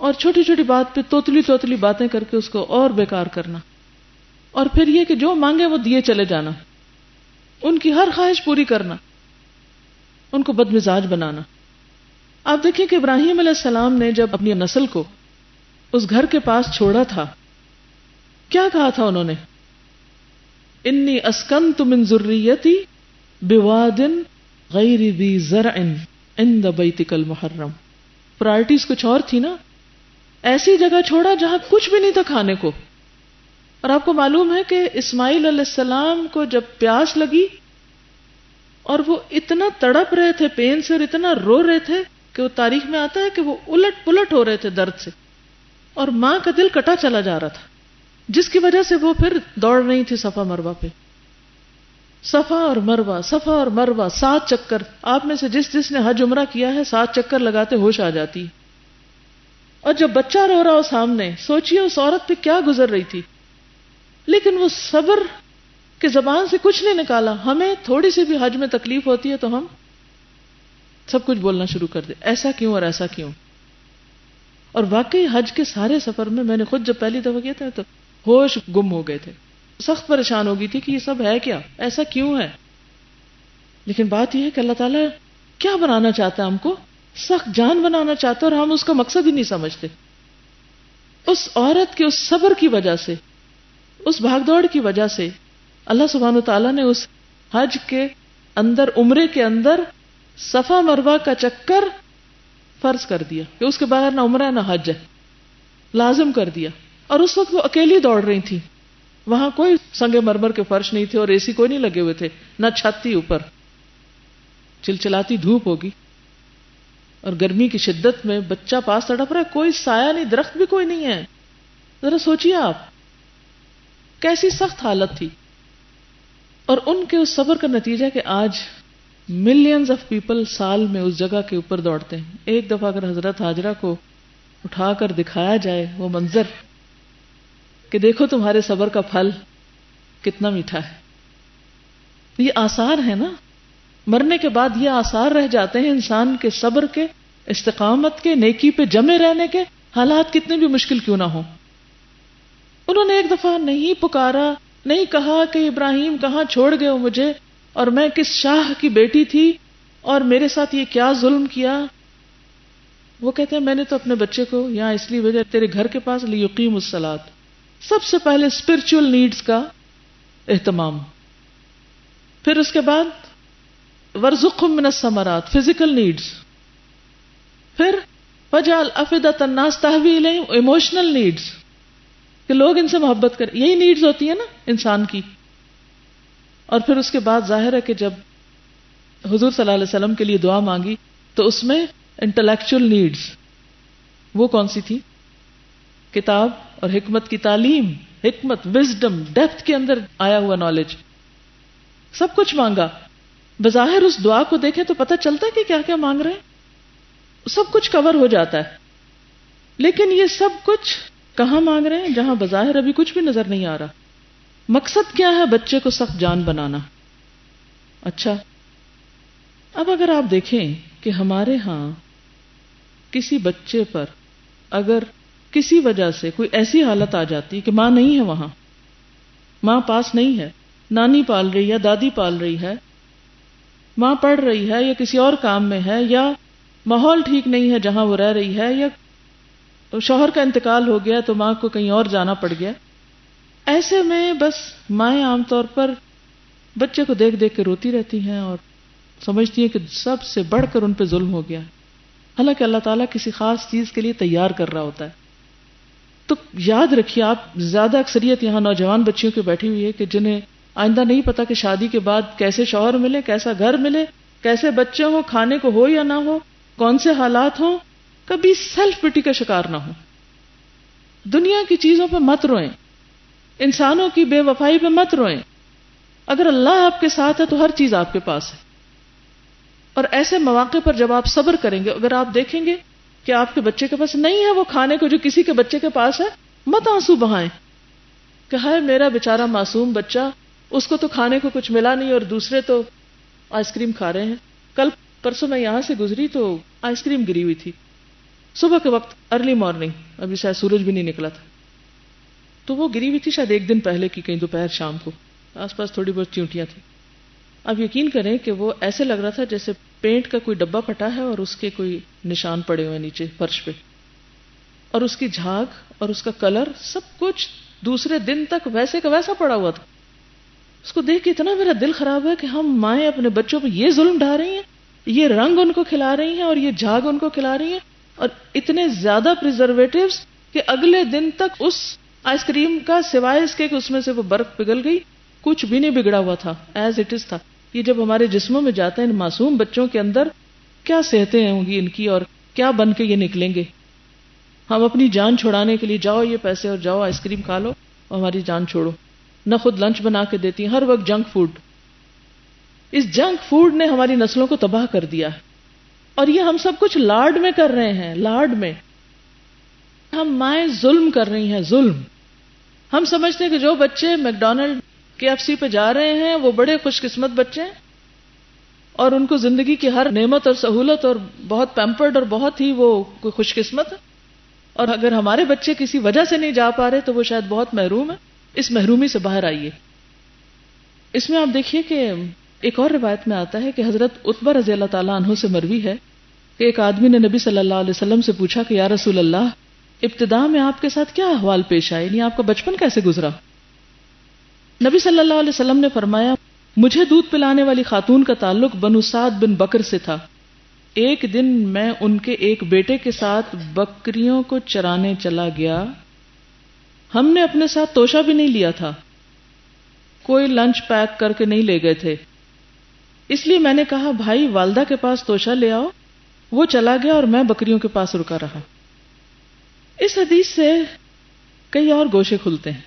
اور چھوٹی چھوٹی بات پہ توتلی باتیں کر کے اس کو اور بیکار کرنا. اور پھر یہ کہ جو مانگے وہ دیے چلے جانا، ان کی ہر خواہش پوری کرنا، ان کو بد مزاج بنانا. آپ دیکھیں کہ ابراہیم علیہ السلام نے جب اپنی نسل کو اس گھر کے پاس چھوڑا تھا، کیا کہا تھا انہوں نے؟ انی اسکنت من ذریتی بواد غیر ذی زرع عند بیتک المحرم. پرائرٹیز کچھ اور تھی نا. ایسی جگہ چھوڑا جہاں کچھ بھی نہیں تھا کھانے کو. اور آپ کو معلوم ہے کہ اسماعیل علیہ السلام کو جب پیاس لگی اور وہ اتنا تڑپ رہے تھے پین سے اور اتنا رو رہے تھے کہ وہ تاریخ میں آتا ہے کہ وہ الٹ پلٹ ہو رہے تھے درد سے، اور ماں کا دل کٹا چلا جا رہا تھا، جس کی وجہ سے وہ پھر دوڑ رہی تھی صفا مروہ پہ. صفا اور مروہ 7 چکر. آپ میں سے جس نے حج عمرہ کیا ہے 7 چکر لگاتے ہوش آ جاتی. اور جب بچہ رو رہا ہو سامنے، سوچئے اس عورت پہ کیا گزر رہی تھی، لیکن وہ صبر کہ زبان سے کچھ نہیں نکالا. ہمیں تھوڑی سی بھی حج میں تکلیف ہوتی ہے تو ہم سب کچھ بولنا شروع کر دیں، ایسا کیوں اور ایسا کیوں. اور واقعی حج کے سارے سفر میں نے خود جب پہلی دفعہ کیا تھا تو ہوش گم ہو گئے تھے، سخت پریشان ہو گئی تھی کہ یہ سب ہے کیا، ایسا کیوں ہے. لیکن بات یہ ہے کہ اللہ تعالیٰ کیا بنانا چاہتا ہے، ہم کو سخت جان بنانا چاہتا ہے، اور ہم اس کا مقصد ہی نہیں سمجھتے. اس عورت کے اس صبر کی وجہ سے، اس بھاگ دوڑ کی وجہ سے اللہ سبحانہ وتعالیٰ نے اس حج کے اندر، عمرے کے اندر صفا مروہ کا چکر فرض کر دیا کہ اس کے بغیر نہ عمرہ نہ حج ہے، لازم کر دیا. اور اس وقت وہ اکیلی دوڑ رہی تھی، وہاں کوئی سنگ مرمر کے فرش نہیں تھے اور اے سی کوئی نہیں لگے ہوئے تھے، نہ چھت تھی اوپر، چلچلاتی دھوپ ہوگی. اور گرمی کی شدت میں بچہ پاس تڑپ رہا ہے, کوئی سایہ نہیں, درخت بھی کوئی نہیں ہے. ذرا سوچیے آپ کیسی سخت حالت تھی. اور ان کے اس صبر کا نتیجہ کہ آج ملینز آف پیپل سال میں اس جگہ کے اوپر دوڑتے ہیں. ایک دفعہ اگر حضرت حاجرہ کو اٹھا کر دکھایا جائے وہ منظر کہ دیکھو تمہارے صبر کا پھل کتنا میٹھا ہے. یہ آثار ہے نا, مرنے کے بعد یہ آثار رہ جاتے ہیں انسان کے صبر کے, استقامت کے, نیکی پہ جمے رہنے کے, حالات کتنے بھی مشکل کیوں نہ ہوں. انہوں نے ایک دفعہ نہیں پکارا, نہیں کہا کہ ابراہیم کہاں چھوڑ گئے ہو مجھے, اور میں کس شاہ کی بیٹی تھی اور میرے ساتھ یہ کیا ظلم کیا. وہ کہتے ہیں میں نے تو اپنے بچے کو یہاں اس لیے بھیجا تیرے گھر کے پاس لیقیم الصلاۃ. سب سے پہلے اسپرچل نیڈز کا اہتمام, پھر اس کے بعد وارزقہم من الثمرات فزیکل نیڈز, پھر وجعل افئدۃ الناس تہوی الیہم ایموشنل نیڈز کہ لوگ ان سے محبت کریں. یہی نیڈز ہوتی ہے نا انسان کی. اور پھر اس کے بعد ظاہر ہے کہ جب حضور صلی اللہ علیہ وسلم کے لیے دعا مانگی تو اس میں انٹلیکچوئل نیڈز وہ کون سی تھی؟ کتاب اور حکمت کی تعلیم, حکمت, وزڈم, ڈیپتھ کے اندر آیا ہوا نالج, سب کچھ مانگا. بظاہر اس دعا کو دیکھیں تو پتہ چلتا ہے کہ کیا کیا مانگ رہے ہیں, سب کچھ کور ہو جاتا ہے. لیکن یہ سب کچھ کہاں مانگ رہے ہیں جہاں بظاہر ابھی کچھ بھی نظر نہیں آ رہا. مقصد کیا ہے؟ بچے کو سخت جان بنانا. اچھا, اب اگر آپ دیکھیں کہ ہمارے ہاں کسی بچے پر اگر کسی وجہ سے کوئی ایسی حالت آ جاتی کہ ماں نہیں ہے, وہاں ماں پاس نہیں ہے, نانی پال رہی ہے, دادی پال رہی ہے, ماں پڑھ رہی ہے یا کسی اور کام میں ہے, یا ماحول ٹھیک نہیں ہے جہاں وہ رہ رہی ہے, یا شوہر کا انتقال ہو گیا تو ماں کو کہیں اور جانا پڑ گیا. ایسے میں بس مائیں عام طور پر بچے کو دیکھ دیکھ کے روتی رہتی ہیں اور سمجھتی ہیں کہ سب سے بڑھ کر ان پہ ظلم ہو گیا, حالانکہ اللہ تعالیٰ کسی خاص چیز کے لیے تیار کر رہا ہوتا ہے. تو یاد رکھیے, آپ زیادہ اکثریت یہاں نوجوان بچیوں کی بیٹھی ہوئی ہے کہ جنہیں آئندہ نہیں پتا کہ شادی کے بعد کیسے شوہر ملے, کیسا گھر ملے, کیسے بچے ہوں, کھانے کو ہو یا نہ ہو, کون سے حالات ہوں. کبھی سیلف پٹی کا شکار نہ ہو. دنیا کی چیزوں پہ مت روئیں, انسانوں کی بے وفائی پہ مت روئیں. اگر اللہ آپ کے ساتھ ہے تو ہر چیز آپ کے پاس ہے. اور ایسے مواقع پر جب آپ صبر کریں گے, اگر آپ دیکھیں گے کہ آپ کے بچے کے پاس نہیں ہے وہ کھانے کو جو کسی کے بچے کے پاس ہے, مت آنسو بہائیں کہ ہائے میرا بیچارہ معصوم بچہ, اس کو تو کھانے کو کچھ ملا نہیں اور دوسرے تو آئس کریم کھا رہے ہیں. کل پرسوں میں یہاں سے گزری تو آئس کریم گری ہوئی تھی صبح کے وقت, ارلی مارننگ, ابھی شاید سورج بھی نہیں نکلا تھا, تو وہ گری ہوئی تھی شاید ایک دن پہلے کی, کہیں دوپہر شام کو, آس پاس تھوڑی بہت چیونٹیاں تھیں. اب یقین کریں کہ وہ ایسے لگ رہا تھا جیسے پینٹ کا کوئی ڈبہ پھٹا ہے اور اس کے کوئی نشان پڑے ہوئے نیچے فرش پہ, اور اس کی جھاگ اور اس کا کلر سب کچھ دوسرے دن تک ویسے کا ویسا پڑا ہوا تھا. اس کو دیکھ کے اتنا میرا دل خراب ہے کہ ہم مائیں اپنے بچوں پہ یہ ظلم ڈھا رہی ہیں, یہ رنگ ان کو کھلا رہی ہیں اور یہ جھاگ ان کو کھلا رہی ہیں, اور اتنے زیادہ پریزرویٹیوز کہ اگلے دن تک اس آئس کریم کا سوائے اس کے کہ اس میں سے وہ برف پگھل گئی, کچھ بھی نہیں بگڑا ہوا تھا, ایز اٹ از تھا. یہ جب ہمارے جسموں میں جاتے ہیں, معصوم بچوں کے اندر کیا صحتیں ہوں گی ان کی, اور کیا بن کے یہ نکلیں گے. ہم اپنی جان چھڑانے کے لیے جاؤ یہ پیسے اور جاؤ آئس کریم کھا لو اور ہماری جان چھوڑو. نہ خود لنچ بنا کے دیتی ہیں, ہر وقت جنک فوڈ. اس جنک فوڈ نے ہماری نسلوں کو تباہ کر دیا ہے, اور یہ ہم سب کچھ لاڈ میں کر رہے ہیں. لاڈ میں ہم مائیں ظلم کر رہی ہیں, ظلم. ہم سمجھتے ہیں کہ جو بچے میک ڈونلڈ KFC پہ جا رہے ہیں وہ بڑے خوش قسمت بچے ہیں, اور ان کو زندگی کی ہر نعمت اور سہولت اور بہت پیمپرڈ اور بہت ہی وہ کوئی خوش قسمت ہے. اور اگر ہمارے بچے کسی وجہ سے نہیں جا پا رہے تو وہ شاید بہت محروم ہے. اس محرومی سے باہر آئیے. اس میں آپ دیکھیے کہ ایک اور روایت میں آتا ہے کہ حضرت عتبہ رضی اللہ تعالیٰ عنہ سے مروی ہے کہ ایک آدمی نے نبی صلی اللہ علیہ وسلم سے پوچھا کہ یا رسول اللہ, ابتدا میں آپ کے ساتھ کیا احوال پیش آئے, یعنی آپ کا بچپن کیسے گزرا؟ نبی صلی اللہ علیہ وسلم نے فرمایا, مجھے دودھ پلانے والی خاتون کا تعلق بنو سعد بن بکر سے تھا. ایک دن میں ان کے ایک بیٹے کے ساتھ بکریوں کو چرانے چلا گیا. ہم نے اپنے ساتھ توشہ بھی نہیں لیا تھا, کوئی لنچ پیک کر کے نہیں لے گئے تھے, اس لیے میں نے کہا بھائی والدہ کے پاس توشہ لے آؤ وہ چلا گیا اور میں بکریوں کے پاس رکا رہا. اس حدیث سے کئی اور گوشے کھلتے ہیں.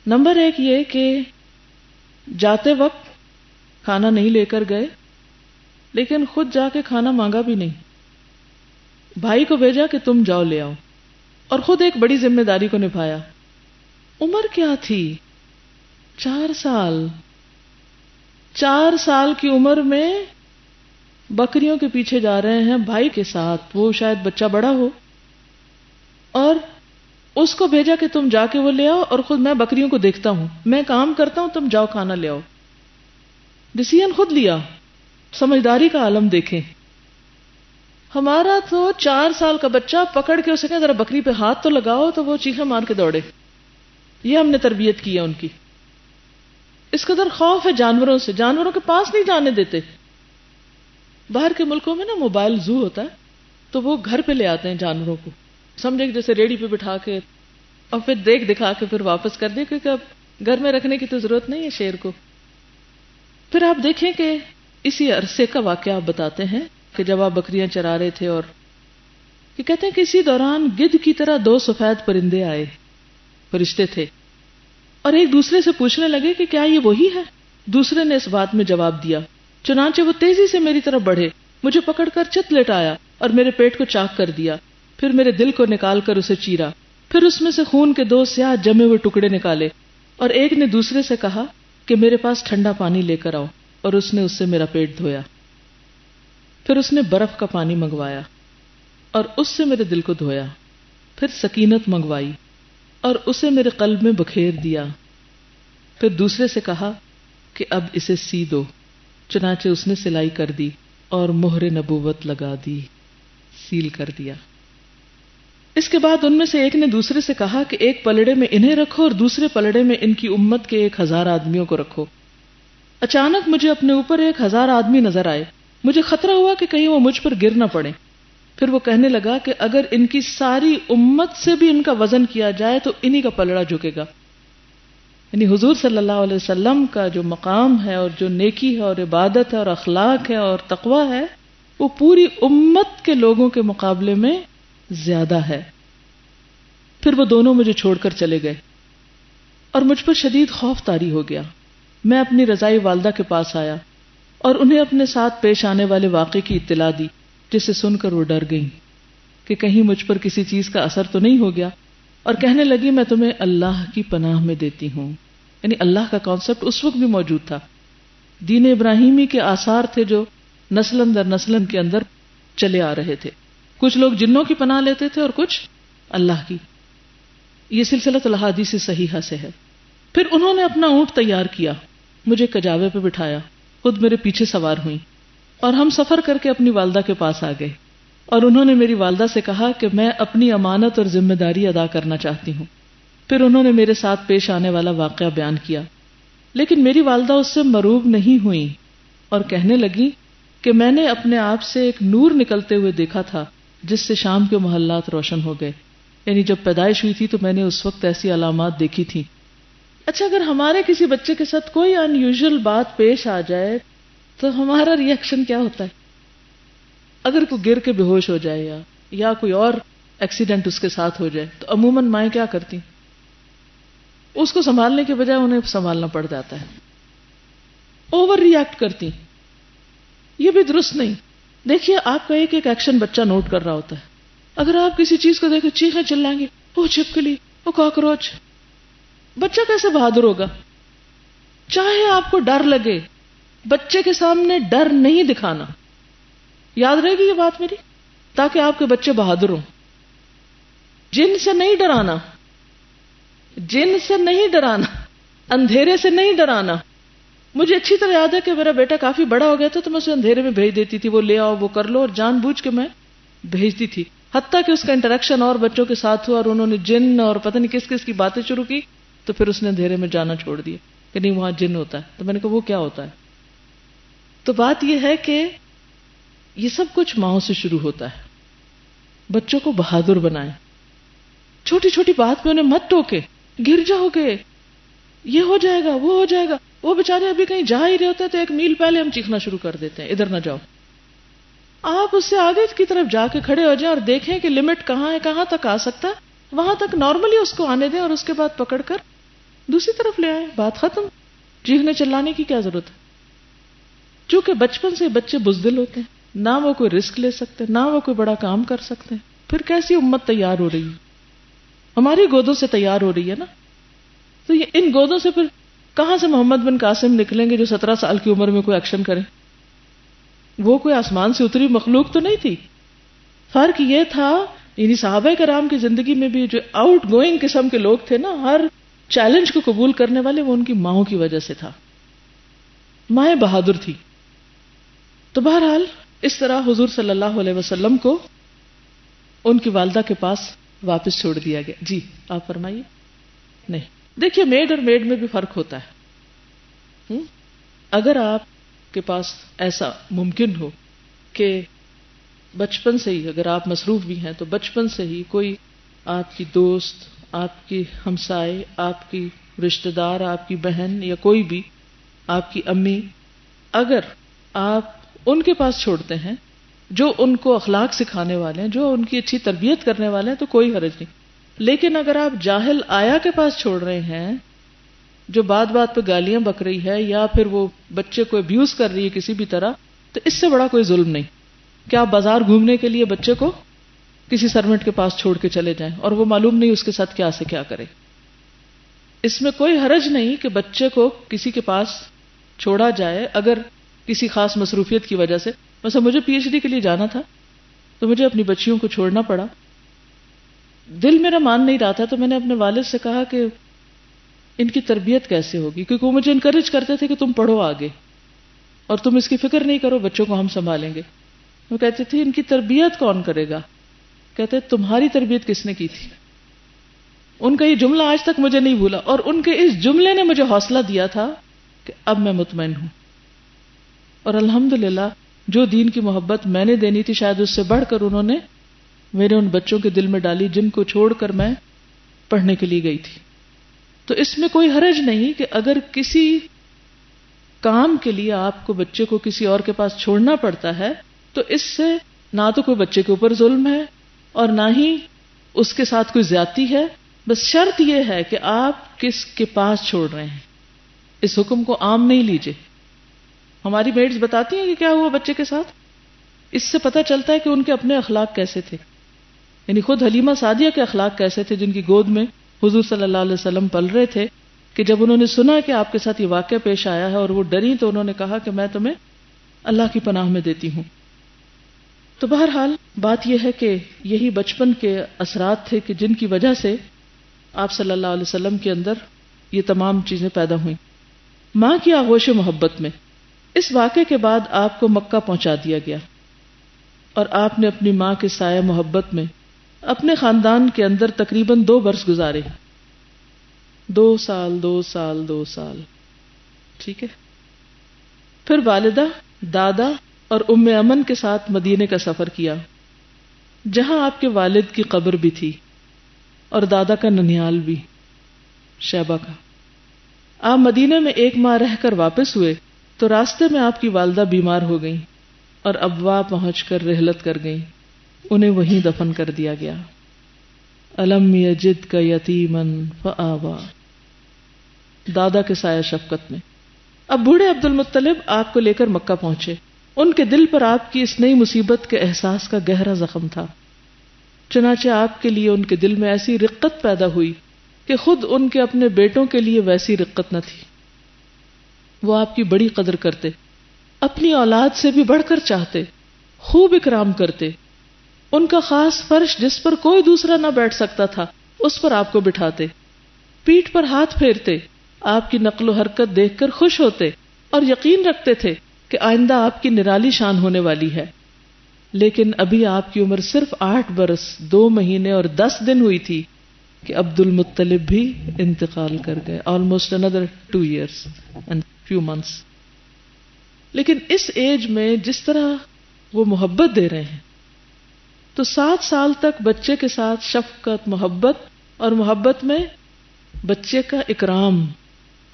نمبر 1 یہ کہ جاتے وقت کھانا نہیں لے کر گئے، لیکن خود جا کے کھانا مانگا بھی نہیں. بھائی کو بھیجا کہ تم جاؤ لے آؤ، اور خود ایک بڑی ذمہ داری کو نبھایا. عمر کیا تھی؟ 4 سال. 4 سال کی عمر میں بکریوں کے پیچھے جا رہے ہیں بھائی کے ساتھ. وہ شاید بچہ بڑا ہو، اور اس کو بھیجا کہ تم جا کے وہ لے آؤ، اور خود میں بکریوں کو دیکھتا ہوں، میں کام کرتا ہوں، تم جاؤ کھانا لے آؤ. ڈیسیژن خود لیا. سمجھداری کا عالم دیکھیں. ہمارا تو 4 سال کا بچہ پکڑ کے اسے کہا ذرا بکری پہ ہاتھ تو لگاؤ، تو وہ چیخیں مار کے دوڑے. یہ ہم نے تربیت کی ہے ان کی. اس قدر خوف ہے جانوروں سے، جانوروں کے پاس نہیں جانے دیتے. باہر کے ملکوں میں نا موبائل زو ہوتا ہے، تو وہ گھر پہ لے آتے ہیں جانوروں کو، سمجھے کہ جیسے ریڑھی پہ بٹھا کے، اور پھر دیکھ دکھا کے پھر واپس کر دیں، کیونکہ اب گھر میں رکھنے کی تو ضرورت نہیں ہے شیر کو. پھر آپ دیکھیں کہ اسی عرصے کا واقعہ آپ بتاتے ہیں کہ جب آپ بکریاں چرا رہے تھے، اور یہ کہتے ہیں کہ اسی دوران گدھ کی طرح 2 سفید پرندے آئے، فرشتے تھے، اور ایک دوسرے سے پوچھنے لگے کہ کیا یہ وہی ہے؟ دوسرے نے اس بات میں جواب دیا. چنانچہ وہ تیزی سے میری طرف بڑھے، مجھے پکڑ کر چت لٹایا اور میرے پیٹ کو چاک کر دیا. پھر میرے دل کو نکال کر اسے چیرا، پھر اس میں سے خون کے 2 سیاہ جمے ہوئے ٹکڑے نکالے، اور ایک نے دوسرے سے کہا کہ میرے پاس ٹھنڈا پانی لے کر آؤ، اور اس نے اس سے میرا پیٹ دھویا. پھر اس نے برف کا پانی منگوایا اور اس سے میرے دل کو دھویا. پھر سکینت منگوائی اور اسے میرے قلب میں بکھیر دیا. پھر دوسرے سے کہا کہ اب اسے سی دو. چنانچہ اس نے سلائی کر دی اور مہر نبوت لگا دی، سیل کر دیا. اس کے بعد ان میں سے ایک نے دوسرے سے کہا کہ ایک پلڑے میں انہیں رکھو اور دوسرے پلڑے میں ان کی امت کے 1000 آدمیوں کو رکھو. اچانک مجھے اپنے اوپر 1000 آدمی نظر آئے. مجھے خطرہ ہوا کہ کہیں وہ مجھ پر گر نہ پڑے. پھر وہ کہنے لگا کہ اگر ان کی ساری امت سے بھی ان کا وزن کیا جائے تو انہی کا پلڑا جھکے گا. یعنی حضور صلی اللہ علیہ وسلم کا جو مقام ہے اور جو نیکی ہے اور عبادت ہے اور اخلاق ہے اور تقوی ہے، وہ پوری امت کے لوگوں کے مقابلے میں زیادہ ہے. پھر وہ دونوں مجھے چھوڑ کر چلے گئے اور مجھ پر شدید خوف طاری ہو گیا. میں اپنی رضائی والدہ کے پاس آیا اور انہیں اپنے ساتھ پیش آنے والے واقعے کی اطلاع دی، جسے سن کر وہ ڈر گئیں کہ کہیں مجھ پر کسی چیز کا اثر تو نہیں ہو گیا، اور کہنے لگی میں تمہیں اللہ کی پناہ میں دیتی ہوں. یعنی اللہ کا کانسیپٹ اس وقت بھی موجود تھا. دین ابراہیمی کے آثار تھے جو نسل در نسل کے اندر چلے آ رہے تھے. کچھ لوگ جنوں کی پناہ لیتے تھے اور کچھ اللہ کی. یہ سلسلہ الاحادیث صحیحہ سے ہے. پھر انہوں نے اپنا اونٹ تیار کیا، مجھے کجاوے پہ بٹھایا، خود میرے پیچھے سوار ہوئیں، اور ہم سفر کر کے اپنی والدہ کے پاس آ گئے. اور انہوں نے میری والدہ سے کہا کہ میں اپنی امانت اور ذمہ داری ادا کرنا چاہتی ہوں. پھر انہوں نے میرے ساتھ پیش آنے والا واقعہ بیان کیا، لیکن میری والدہ اس سے مروب نہیں ہوئی اور کہنے لگی کہ میں نے اپنے آپ سے ایک نور نکلتے ہوئے دیکھا تھا جس سے شام کے محلات روشن ہو گئے. یعنی جب پیدائش ہوئی تھی تو میں نے اس وقت ایسی علامات دیکھی تھی. اچھا، اگر ہمارے کسی بچے کے ساتھ کوئی ان یوزول بات پیش آ جائے تو ہمارا ری ایکشن کیا ہوتا ہے؟ اگر کوئی گر کے بے ہوش ہو جائے یا کوئی اور ایکسیڈنٹ اس کے ساتھ ہو جائے تو عموماً مائیں کیا کرتی؟ اس کو سنبھالنے کے بجائے انہیں سنبھالنا پڑ جاتا ہے، اوور ری ایکٹ کرتی. یہ بھی درست نہیں. دیکھیے، آپ کا ایک ایک ایکشن بچہ نوٹ کر رہا ہوتا ہے. اگر آپ کسی چیز کو دیکھیں چیخیں چلائیں گے، وہ چھپکلی، وہ کاکروچ، بچہ کیسے بہادر ہوگا؟ چاہے آپ کو ڈر لگے، بچے کے سامنے ڈر نہیں دکھانا. یاد رہے گی یہ بات میری، تاکہ آپ کے بچے بہادر ہوں. جن سے نہیں ڈرانا، جن سے نہیں ڈرانا، اندھیرے سے نہیں ڈرانا. مجھے اچھی طرح یاد ہے کہ میرا بیٹا کافی بڑا ہو گیا تھا تو میں اسے اندھیرے میں بھیج دیتی تھی، وہ لے آؤ، وہ کر لو، اور جان بوجھ کے میں بھیجتی تھی. حتیٰ کہ اس کا انٹریکشن اور بچوں کے ساتھ ہوا اور انہوں نے جن اور پتہ نہیں کس کس کی باتیں شروع کی، تو پھر اس نے اندھیرے میں جانا چھوڑ دیا کہ نہیں وہاں جن ہوتا ہے. تو میں نے کہا وہ کیا ہوتا ہے؟ تو بات یہ ہے کہ یہ سب کچھ ماؤں سے شروع ہوتا ہے. بچوں کو بہادر بنائیں، چھوٹی چھوٹی بات پہ انہیں مت ٹوکے، گر جاؤ گے، یہ ہو جائے گا، وہ ہو جائے گا. وہ بیچارے ابھی کہیں جا ہی رہے ہوتے ہیں تو 1 میل پہلے ہم چیخنا شروع کر دیتے ہیں ادھر نہ جاؤ. آپ اس سے آگے کی طرف جا کے کھڑے ہو جائیں اور دیکھیں کہ لمٹ کہاں ہے، کہاں تک آ سکتا ہے، وہاں تک نارملی اس کو آنے دیں اور اس کے بعد پکڑ کر دوسری طرف لے آئیں. بات ختم. چیخنے چلانے کی کیا ضرورت ہے؟ چونکہ بچپن سے بچے بزدل ہوتے ہیں، نہ وہ کوئی رسک لے سکتے، نہ وہ کوئی بڑا کام کر سکتے ہیں. پھر کیسی امت تیار ہو رہی ہے؟ ہماری گودوں سے تیار ہو رہی ہے نا. تو یہ ان گودوں سے پھر کہاں سے محمد بن قاسم نکلیں گے جو 17 سال کی عمر میں کوئی ایکشن کریں؟ وہ کوئی آسمان سے اتری مخلوق تو نہیں تھی. فرق یہ تھا یعنی صحابہ کرام کی زندگی میں بھی جو آؤٹ گوئنگ قسم کے لوگ تھے نا، ہر چیلنج کو قبول کرنے والے، وہ ان کی ماؤں کی وجہ سے تھا. مائیں بہادر تھی. تو بہرحال اس طرح حضور صلی اللہ علیہ وسلم کو ان کی والدہ کے پاس واپس چھوڑ دیا گیا. جی آپ فرمائیے. نہیں دیکھیے، میڈ اور میڈ میں بھی فرق ہوتا ہے. اگر آپ کے پاس ایسا ممکن ہو کہ بچپن سے ہی، اگر آپ مصروف بھی ہیں تو بچپن سے ہی کوئی آپ کی دوست، آپ کی ہمسائے، آپ کی رشتہ دار، آپ کی بہن یا کوئی بھی، آپ کی امی، اگر آپ ان کے پاس چھوڑتے ہیں جو ان کو اخلاق سکھانے والے ہیں، جو ان کی اچھی تربیت کرنے والے ہیں، تو کوئی حرج نہیں. لیکن اگر آپ جاہل آیا کے پاس چھوڑ رہے ہیں جو بات بات پہ گالیاں بک رہی ہے یا پھر وہ بچے کو ابیوز کر رہی ہے کسی بھی طرح، تو اس سے بڑا کوئی ظلم نہیں کہ آپ بازار گھومنے کے لیے بچے کو کسی سرونٹ کے پاس چھوڑ کے چلے جائیں اور وہ معلوم نہیں اس کے ساتھ کیا سے کیا کرے. اس میں کوئی حرج نہیں کہ بچے کو کسی کے پاس چھوڑا جائے اگر کسی خاص مصروفیت کی وجہ سے. مثلا مجھے پی ایچ ڈی کے لیے جانا تھا تو مجھے اپنی بچیوں کو چھوڑنا پڑا. دل میرا مان نہیں رہا تھا تو میں نے اپنے والد سے کہا کہ ان کی تربیت کیسے ہوگی، کیونکہ وہ مجھے انکریج کرتے تھے کہ تم پڑھو آگے اور تم اس کی فکر نہیں کرو، بچوں کو ہم سنبھالیں گے. وہ کہتے تھے ان کی تربیت کون کرے گا؟ کہتے تمہاری تربیت کس نے کی تھی؟ ان کا یہ جملہ آج تک مجھے نہیں بھولا، اور ان کے اس جملے نے مجھے حوصلہ دیا تھا کہ اب میں مطمئن ہوں. اور الحمدللہ جو دین کی محبت میں نے دینی تھی شاید اس سے بڑھ کر انہوں نے میرے ان بچوں کے دل میں ڈالی جن کو چھوڑ کر میں پڑھنے کے لیے گئی تھی. تو اس میں کوئی حرج نہیں کہ اگر کسی کام کے لیے آپ کو بچے کو کسی اور کے پاس چھوڑنا پڑتا ہے تو اس سے نہ تو کوئی بچے کے اوپر ظلم ہے اور نہ ہی اس کے ساتھ کوئی زیادتی ہے. بس شرط یہ ہے کہ آپ کس کے پاس چھوڑ رہے ہیں. اس حکم کو عام نہیں لیجیے. ہماری میڈز بتاتی ہیں کہ کیا ہوا بچے کے ساتھ. اس سے پتہ چلتا ہے کہ ان کے اپنے اخلاق کیسے تھے. یعنی خود حلیمہ سعدیہ کے اخلاق کیسے تھے جن کی گود میں حضور صلی اللہ علیہ وسلم پل رہے تھے، کہ جب انہوں نے سنا کہ آپ کے ساتھ یہ واقعہ پیش آیا ہے اور وہ ڈری تو انہوں نے کہا کہ میں تمہیں اللہ کی پناہ میں دیتی ہوں. تو بہرحال بات یہ ہے کہ یہی بچپن کے اثرات تھے کہ جن کی وجہ سے آپ صلی اللہ علیہ وسلم کے اندر یہ تمام چیزیں پیدا ہوئیں. ماں کی آغوش محبت میں اس واقعے کے بعد آپ کو مکہ پہنچا دیا گیا اور آپ نے اپنی ماں کے سایہ محبت میں اپنے خاندان کے اندر تقریباً 2 برس گزارے. 2 سال. ٹھیک ہے. پھر والدہ، دادا اور ام امن کے ساتھ مدینے کا سفر کیا جہاں آپ کے والد کی قبر بھی تھی اور دادا کا ننیال بھی شیبہ کا. آپ مدینے میں 1 ماہ رہ کر واپس ہوئے تو راستے میں آپ کی والدہ بیمار ہو گئیں اور ابوا پہنچ کر رحلت کر گئیں. انہیں وہیں دفن کر دیا گیا. الم یجدک یتیما فآوا، دادا کے سایہ شفقت میں. اب بوڑھے عبد المطلب آپ کو لے کر مکہ پہنچے. ان کے دل پر آپ کی اس نئی مصیبت کے احساس کا گہرا زخم تھا. چنانچہ آپ کے لیے ان کے دل میں ایسی رقت پیدا ہوئی کہ خود ان کے اپنے بیٹوں کے لیے ویسی رقت نہ تھی. وہ آپ کی بڑی قدر کرتے، اپنی اولاد سے بھی بڑھ کر چاہتے، خوب اکرام کرتے. ان کا خاص فرش جس پر کوئی دوسرا نہ بیٹھ سکتا تھا اس پر آپ کو بٹھاتے، پیٹھ پر ہاتھ پھیرتے، آپ کی نقل و حرکت دیکھ کر خوش ہوتے اور یقین رکھتے تھے کہ آئندہ آپ کی نرالی شان ہونے والی ہے. لیکن ابھی آپ کی عمر صرف 8 برس 2 مہینے اور 10 دن ہوئی تھی کہ عبد المطلب بھی انتقال کر گئے. almost another 2 years and few months. لیکن اس ایج میں جس طرح وہ محبت دے رہے ہیں تو 7 سال تک بچے کے ساتھ شفقت، محبت اور محبت میں بچے کا اکرام.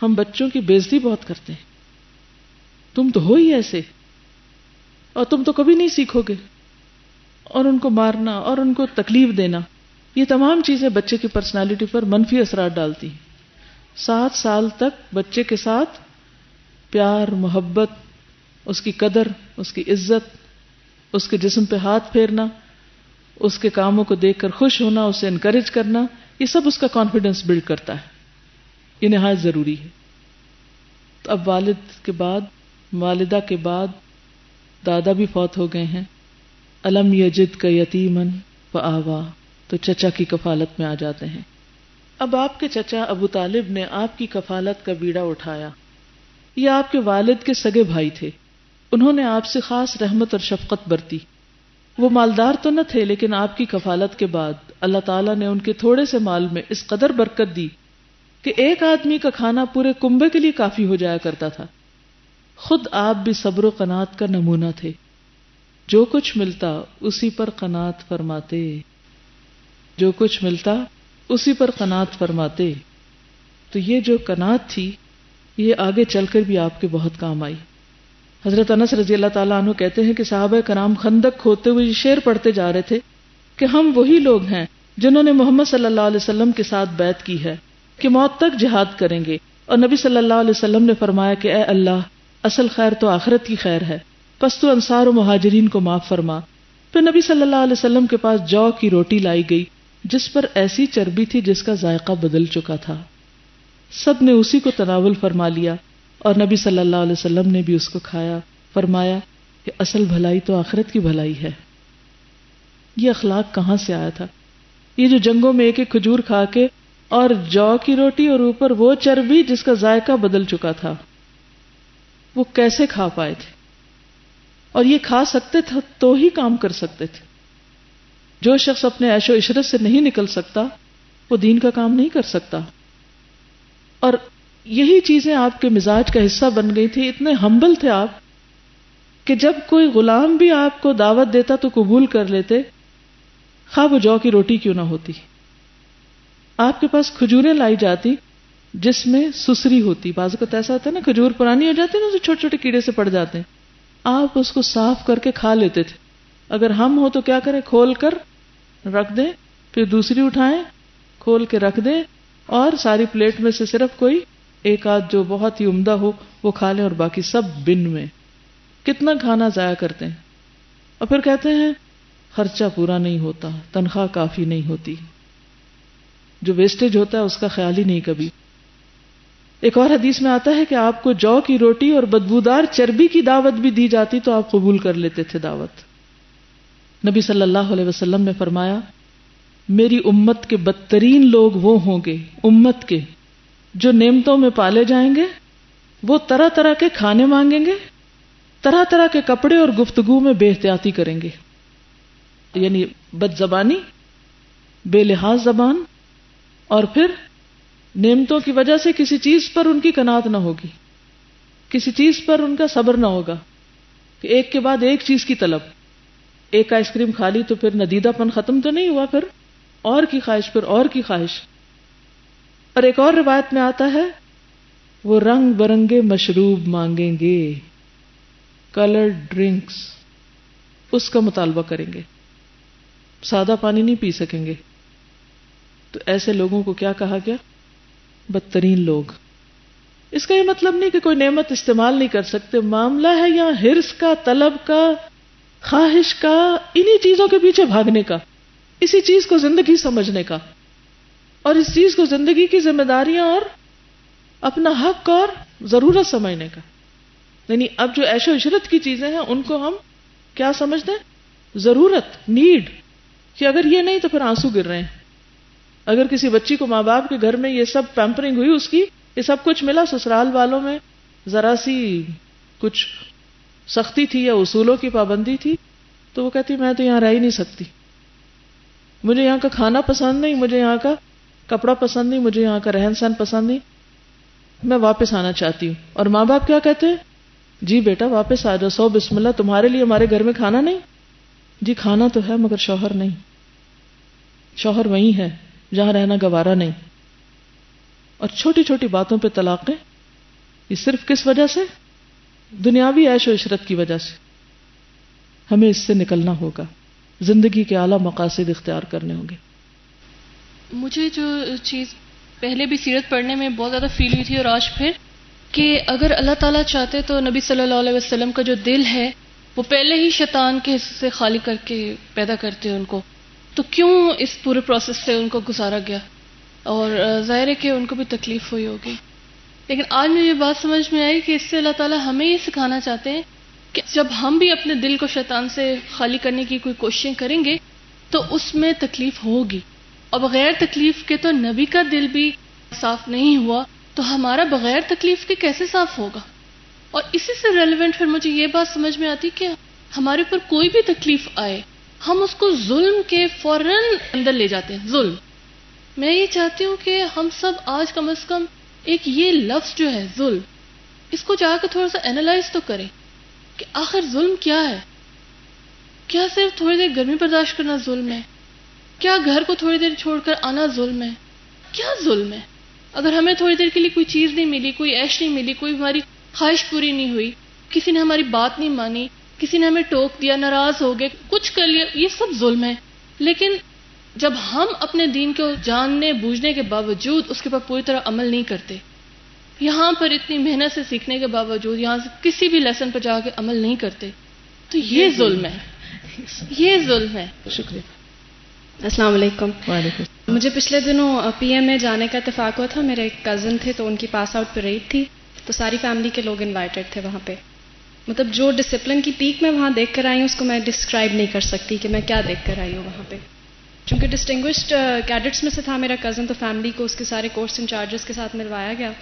ہم بچوں کی بے عزتی بہت کرتے ہیں. تم تو ہو ہی ایسے. اور تم تو کبھی نہیں سیکھو گے. اور ان کو مارنا اور ان کو تکلیف دینا، یہ تمام چیزیں بچے کی پرسنالٹی پر منفی اثرات ڈالتی ہیں. 7 سال تک بچے کے ساتھ پیار، محبت، اس کی قدر، اس کی عزت، اس کے جسم پہ ہاتھ پھیرنا، اس کے کاموں کو دیکھ کر خوش ہونا، اسے انکریج کرنا، یہ سب اس کا کانفیڈنس بلڈ کرتا ہے. یہ نہایت ضروری ہے. تو اب والد کے بعد، والدہ کے بعد دادا بھی فوت ہو گئے ہیں. الم یجد کا یتیمن فآوا، تو چچا کی کفالت میں آ جاتے ہیں. اب آپ کے چچا ابو طالب نے آپ کی کفالت کا بیڑا اٹھایا. یہ آپ کے والد کے سگے بھائی تھے. انہوں نے آپ سے خاص رحمت اور شفقت برتی. وہ مالدار تو نہ تھے، لیکن آپ کی کفالت کے بعد اللہ تعالیٰ نے ان کے تھوڑے سے مال میں اس قدر برکت دی کہ ایک آدمی کا کھانا پورے کنبے کے لیے کافی ہو جایا کرتا تھا. خود آپ بھی صبر و قناعت کا نمونہ تھے. جو کچھ ملتا اسی پر قناعت فرماتے، جو کچھ ملتا اسی پر قناعت فرماتے. تو یہ جو قناعت تھی یہ آگے چل کر بھی آپ کے بہت کام آئی. حضرت انس رضی اللہ تعالیٰ عنہ کہتے ہیں کہ صحابہ کرام خندق کھودتے ہوئے یہ شعر پڑھتے جا رہے تھے کہ ہم وہی لوگ ہیں جنہوں نے محمد صلی اللہ علیہ وسلم کے ساتھ بیعت کی ہے کہ موت تک جہاد کریں گے. اور نبی صلی اللہ علیہ وسلم نے فرمایا کہ اے اللہ، اصل خیر تو آخرت کی خیر ہے، پس تو انصار و مہاجرین کو معاف فرما. پھر نبی صلی اللہ علیہ وسلم کے پاس جو کی روٹی لائی گئی جس پر ایسی چربی تھی جس کا ذائقہ بدل چکا تھا. سب نے اسی کو تناول فرما لیا اور نبی صلی اللہ علیہ وسلم نے بھی اس کو کھایا. فرمایا کہ اصل بھلائی تو آخرت کی بھلائی ہے. یہ اخلاق کہاں سے آیا تھا؟ یہ جو جنگوں میں ایک ایک کھجور کھا کے اور جو کی روٹی اور اوپر وہ چربی جس کا ذائقہ بدل چکا تھا، وہ کیسے کھا پائے تھے؟ اور یہ کھا سکتے تھے تو ہی کام کر سکتے تھے. جو شخص اپنے عیش و عشرت سے نہیں نکل سکتا وہ دین کا کام نہیں کر سکتا. اور یہی چیزیں آپ کے مزاج کا حصہ بن گئی تھی. اتنے ہمبل تھے آپ کہ جب کوئی غلام بھی آپ کو دعوت دیتا تو قبول کر لیتے، خواہ وہ جو کی روٹی کیوں نہ ہوتی. آپ کے پاس کھجوریں لائی جاتی جس میں سسری ہوتی. بعض اوقات ایسا ہوتا ہے نا، کھجور پرانی ہو جاتی ہے نا، چھوٹے چھوٹے کیڑے سے پڑ جاتے ہیں. آپ اس کو صاف کر کے کھا لیتے تھے. اگر ہم ہو تو کیا کریں؟ کھول کر رکھ دیں، پھر دوسری اٹھائیں، کھول کے رکھ دیں، اور ساری پلیٹ میں سے صرف کوئی ایک آدھ جو بہت ہی عمدہ ہو وہ کھا لیں، اور باقی سب بن میں. کتنا کھانا ضائع کرتے ہیں. اور پھر کہتے ہیں خرچہ پورا نہیں ہوتا، تنخواہ کافی نہیں ہوتی. جو ویسٹیج ہوتا ہے اس کا خیال ہی نہیں کبھی. ایک اور حدیث میں آتا ہے کہ آپ کو جو کی روٹی اور بدبودار چربی کی دعوت بھی دی جاتی تو آپ قبول کر لیتے تھے دعوت. نبی صلی اللہ علیہ وسلم نے فرمایا، میری امت کے بدترین لوگ وہ ہوں گے، امت کے جو نعمتوں میں پالے جائیں گے، وہ طرح طرح کے کھانے مانگیں گے، طرح طرح کے کپڑے اور گفتگو میں بے احتیاطی کریں گے. یعنی بد زبانی، بے لحاظ زبان، اور پھر نعمتوں کی وجہ سے کسی چیز پر ان کی قناعت نہ ہوگی، کسی چیز پر ان کا صبر نہ ہوگا، کہ ایک کے بعد ایک چیز کی طلب. ایک آئس کریم کھا لی تو پھر ندیدہ پن ختم تو نہیں ہوا، پھر اور کی خواہش، پھر اور کی خواہش. اور ایک اور روایت میں آتا ہے وہ رنگ برنگے مشروب مانگیں گے، کلرڈ ڈرنکس، اس کا مطالبہ کریں گے، سادہ پانی نہیں پی سکیں گے. تو ایسے لوگوں کو کیا کہا گیا؟ بدترین لوگ. اس کا یہ مطلب نہیں کہ کوئی نعمت استعمال نہیں کر سکتے. معاملہ ہے یہاں حرص کا، طلب کا، خواہش کا، انہی چیزوں کے پیچھے بھاگنے کا، اسی چیز کو زندگی سمجھنے کا، اور اس چیز کو زندگی کی ذمہ داریاں اور اپنا حق اور ضرورت سمجھنے کا. یعنی اب جو عیش و عشرت کی چیزیں ہیں ان کو ہم کیا سمجھتے ہیں؟ ضرورت، نیڈ، کہ اگر یہ نہیں تو پھر آنسو گر رہے ہیں. اگر کسی بچی کو ماں باپ کے گھر میں یہ سب پیمپرنگ ہوئی، اس کی یہ سب کچھ ملا، سسرال والوں میں ذرا سی کچھ سختی تھی یا اصولوں کی پابندی تھی، تو وہ کہتی میں تو یہاں رہ ہی نہیں سکتی، مجھے یہاں کا کھانا پسند نہیں، مجھے یہاں کا کپڑا پسند نہیں، مجھے یہاں کا رہن سہن پسند نہیں، میں واپس آنا چاہتی ہوں. اور ماں باپ کیا کہتے ہیں؟ جی بیٹا واپس آ جاؤ، سو بسم اللہ، تمہارے لیے ہمارے گھر میں کھانا نہیں؟ جی کھانا تو ہے مگر شوہر نہیں، شوہر وہی ہے جہاں رہنا گوارا نہیں. اور چھوٹی چھوٹی باتوں پہ طلاقیں، یہ صرف کس وجہ سے؟ دنیاوی عیش و عشرت کی وجہ سے. ہمیں اس سے نکلنا ہوگا، زندگی کے اعلیٰ مقاصد اختیار کرنے ہوں گے۔ مجھے جو چیز پہلے بھی سیرت پڑھنے میں بہت زیادہ فیل ہوئی تھی اور آج پھر، کہ اگر اللہ تعالیٰ چاہتے تو نبی صلی اللہ علیہ وسلم کا جو دل ہے وہ پہلے ہی شیطان کے حصے سے خالی کر کے پیدا کرتے ان کو، تو کیوں اس پورے پروسیس سے ان کو گزارا گیا؟ اور ظاہر ہے کہ ان کو بھی تکلیف ہوئی ہوگی، لیکن آج مجھے یہ بات سمجھ میں آئی کہ اس سے اللہ تعالیٰ ہمیں یہ سکھانا چاہتے ہیں کہ جب ہم بھی اپنے دل کو شیطان سے خالی کرنے کی کوئی کوششیں کریں گے تو اس میں تکلیف ہوگی، اور بغیر تکلیف کے تو نبی کا دل بھی صاف نہیں ہوا، تو ہمارا بغیر تکلیف کے کیسے صاف ہوگا؟ اور اسی سے ریلیونٹ پھر مجھے یہ بات سمجھ میں آتی کہ ہمارے اوپر کوئی بھی تکلیف آئے ہم اس کو ظلم کے فوراً اندر لے جاتے ہیں، ظلم۔ میں یہ چاہتی ہوں کہ ہم سب آج کم از کم ایک یہ لفظ جو ہے ظلم، اس کو جا کے تھوڑا سا اینالائز تو کریں کہ آخر ظلم کیا ہے؟ کیا صرف تھوڑی دیر گرمی برداشت کرنا ظلم ہے؟ کیا گھر کو تھوڑی دیر چھوڑ کر آنا ظلم ہے؟ کیا ظلم ہے؟ اگر ہمیں تھوڑی دیر کے لیے کوئی چیز نہیں ملی، کوئی عیش نہیں ملی، کوئی ہماری خواہش پوری نہیں ہوئی، کسی نے ہماری بات نہیں مانی، کسی نے ہمیں ٹوک دیا، ناراض ہو گئے، کچھ کر لیا، یہ سب ظلم ہے۔ لیکن جب ہم اپنے دین کو جاننے بوجھنے کے باوجود اس کے اوپر پوری طرح عمل نہیں کرتے، یہاں پر اتنی محنت سے سیکھنے کے باوجود یہاں سے کسی بھی لیسن پر جا کے عمل نہیں کرتے، تو یہ ظلم ہے، یہ ظلم ہے۔ شکریہ۔ السلام علیکم۔ وعلیکم۔ مجھے پچھلے دنوں پی ایم میں جانے کا اتفاق ہوا تھا، میرے ایک کزن تھے تو ان کی پاس آؤٹ پریڈ تھی، تو ساری فیملی کے لوگ انوائٹڈ تھے وہاں پہ۔ مطلب جو ڈسپلن کی پیک میں وہاں دیکھ کر آئی ہوں اس کو میں ڈسکرائب نہیں کر سکتی کہ میں کیا دیکھ کر آئی ہوں وہاں پہ۔ چونکہ ڈسٹنگوشڈ کیڈٹس میں سے تھا میرا کزن، تو فیملی کو اس کے سارے کورس انچارجز کے ساتھ ملوایا گیا،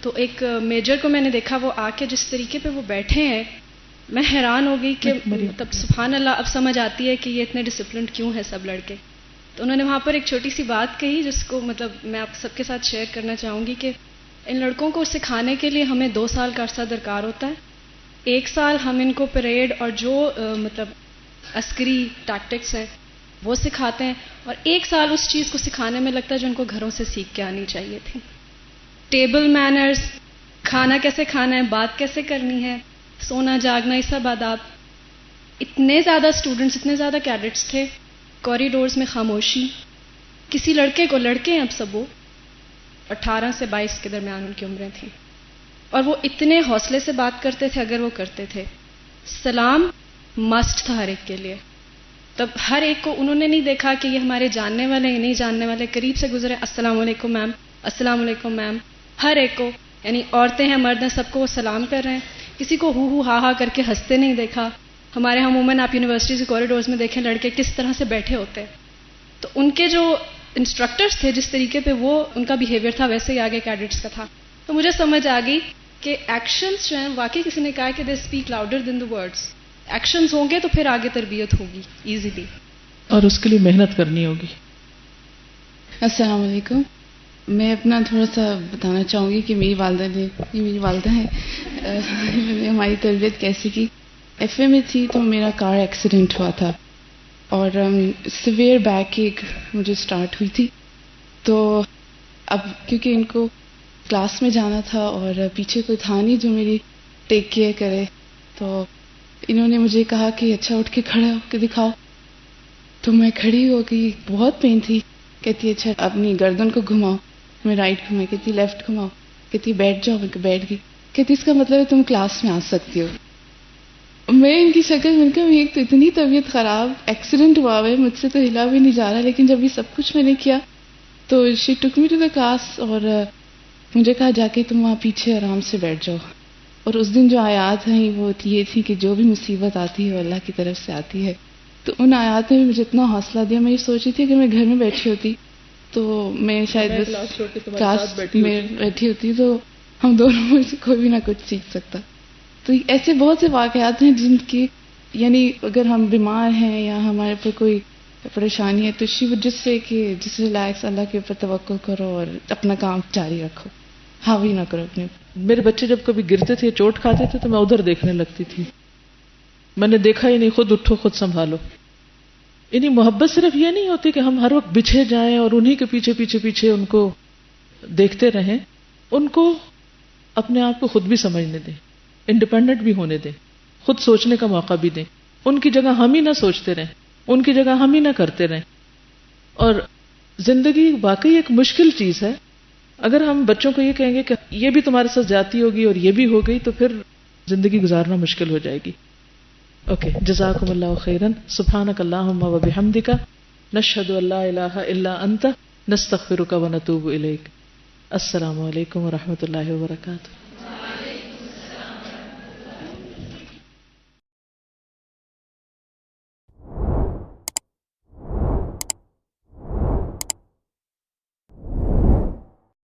تو ایک میجر کو میں نے دیکھا وہ آ کے جس طریقے پہ وہ بیٹھے ہیں، میں حیران ہو گئی کہ مطلب سبحان اللہ، اب سمجھ آتی ہے کہ یہ اتنے ڈسپلنڈ کیوں ہے سب لڑکے۔ تو انہوں نے وہاں پر ایک چھوٹی سی بات کہی جس کو مطلب میں آپ سب کے ساتھ شیئر کرنا چاہوں گی، کہ ان لڑکوں کو سکھانے کے لیے ہمیں 2 سال کا عرصہ درکار ہوتا ہے۔ 1 سال ہم ان کو پریڈ اور جو مطلب عسکری ٹیکٹکس ہیں وہ سکھاتے ہیں، اور 1 سال اس چیز کو سکھانے میں لگتا ہے جو ان کو گھروں سے سیکھ کے آنی چاہیے تھی۔ ٹیبل مینرز، کھانا کیسے کھانا ہے، بات کیسے کرنی ہے، سونا جاگنا، یہ سب آداب۔ اتنے زیادہ اسٹوڈنٹس، اتنے زیادہ کیڈٹس تھے، کوریڈورز میں خاموشی، کسی لڑکے کو، لڑکے ہیں اب سب، وہ 18 سے 22 کے درمیان ان کی عمریں تھیں، اور وہ اتنے حوصلے سے بات کرتے تھے اگر وہ کرتے تھے۔ سلام مسٹ تھا ہر ایک کے لیے، تب ہر ایک کو انہوں نے نہیں دیکھا کہ یہ ہمارے جاننے والے ہیں نہیں جاننے والے، قریب سے گزرے، السلام علیکم میم، السلام علیکم میم، ہر ایک کو، یعنی عورتیں ہیں مرد ہیں سب کو وہ سلام کر رہے ہیں، کسی کو ہو ہا ہا کر کے ہنستے نہیں دیکھا۔ ہمارے ہاں عموماً آپ یونیورسٹیز کے کوریڈورز میں دیکھیں لڑکے کس طرح سے بیٹھے ہوتے ہیں، تو ان کے جو انسٹرکٹرز تھے جس طریقے پہ وہ ان کا بیہیویئر تھا ویسے ہی آگے کیڈٹس کا تھا۔ تو مجھے سمجھ آ گئی کہ ایکشنز جو ہیں، واقعی کسی نے کہا کہ they speak louder than the words, actions ہوں گے تو پھر آگے تربیت ہوگی ایزیلی، اور اس کے لیے محنت کرنی ہوگی۔ السلام علیکم۔ میں اپنا تھوڑا سا بتانا چاہوں گی کہ میری والدہ ہیں، ہماری تربیت کیسے کی۔ ایف اے میں تھی تو میرا کار ایکسیڈنٹ ہوا تھا، اور سیویئر بیک ایک مجھے سٹارٹ ہوئی تھی، تو اب کیونکہ ان کو کلاس میں جانا تھا اور پیچھے کوئی تھا نہیں جو میری ٹیک کیئر کرے، تو انہوں نے مجھے کہا کہ اچھا اٹھ کے کھڑا ہو کے دکھاؤ، تو میں کھڑی ہو گئی، بہت پین تھی۔ کہتی اچھا اپنی گردن کو گھماؤ، میں رائٹ گھمائی، کہتی لیفٹ گھماؤ، کہتی بیٹھ جاؤ، میں بیٹھ گئی، کہتی اس کا مطلب ہے تم کلاس میں آ سکتی ہو۔ میں ان کی شکل مل کر ایک تو اتنی طبیعت خراب، ایکسیڈنٹ ہوا ہے، مجھ سے تو ہلا بھی نہیں جا رہا، لیکن جب یہ سب کچھ میں نے کیا تو شی ٹک می ٹو دا کلاس، اور مجھے کہا جا کے تم وہاں پیچھے آرام سے بیٹھ جاؤ۔ اور اس دن جو آیات ہیں وہ یہ تھی کہ جو بھی مصیبت آتی ہے وہ اللہ کی طرف سے آتی ہے، تو ان آیات نے مجھے اتنا حوصلہ دیا۔ میں یہ سوچ رہی تھی کہ میں گھر میں بیٹھی ہوتی تو میں شاید بس کلاس میں بیٹھی ہوتی تو ہم دونوں میں سے کوئی بھی نہ کچھ سیکھ سکتا۔ تو ایسے بہت سے واقعات ہیں جن کی، یعنی اگر ہم بیمار ہیں یا ہمارے پر کوئی پریشانی ہے تو شی وڈ جسٹ سے کہ جس ریلیکس، اللہ کے اوپر توکل کرو اور اپنا کام جاری رکھو، حاوی نہ کرو اپنے۔ میرے بچے جب کبھی گرتے تھے، چوٹ کھاتے تھے تو میں ادھر دیکھنے لگتی تھی، میں نے دیکھا ہی نہیں، خود اٹھو خود سنبھالو۔ یعنی محبت صرف یہ نہیں ہوتی کہ ہم ہر وقت بچھے جائیں اور انہی کے پیچھے پیچھے پیچھے ان کو دیکھتے رہیں، ان کو اپنے آپ کو خود بھی سمجھنے دیں، انڈیپینڈنٹ بھی ہونے دیں، خود سوچنے کا موقع بھی دیں۔ ان کی جگہ ہم ہی نہ سوچتے رہیں، ان کی جگہ ہم ہی نہ کرتے رہیں. اور زندگی واقعی ایک مشکل چیز ہے. اگر ہم بچوں کو یہ کہیں گے کہ یہ بھی تمہارے ساتھ جاتی ہوگی اور یہ بھی ہو گئی، تو پھر زندگی گزارنا مشکل ہو جائے گی. اوکے، جزاکم اللہ خیرن. سبحانک اللہم و بحمدک، نشہد ان لا الہ الا انت، نستغفرک و نتوب الیک. السلام علیکم و رحمۃ اللہ وبرکاتہ.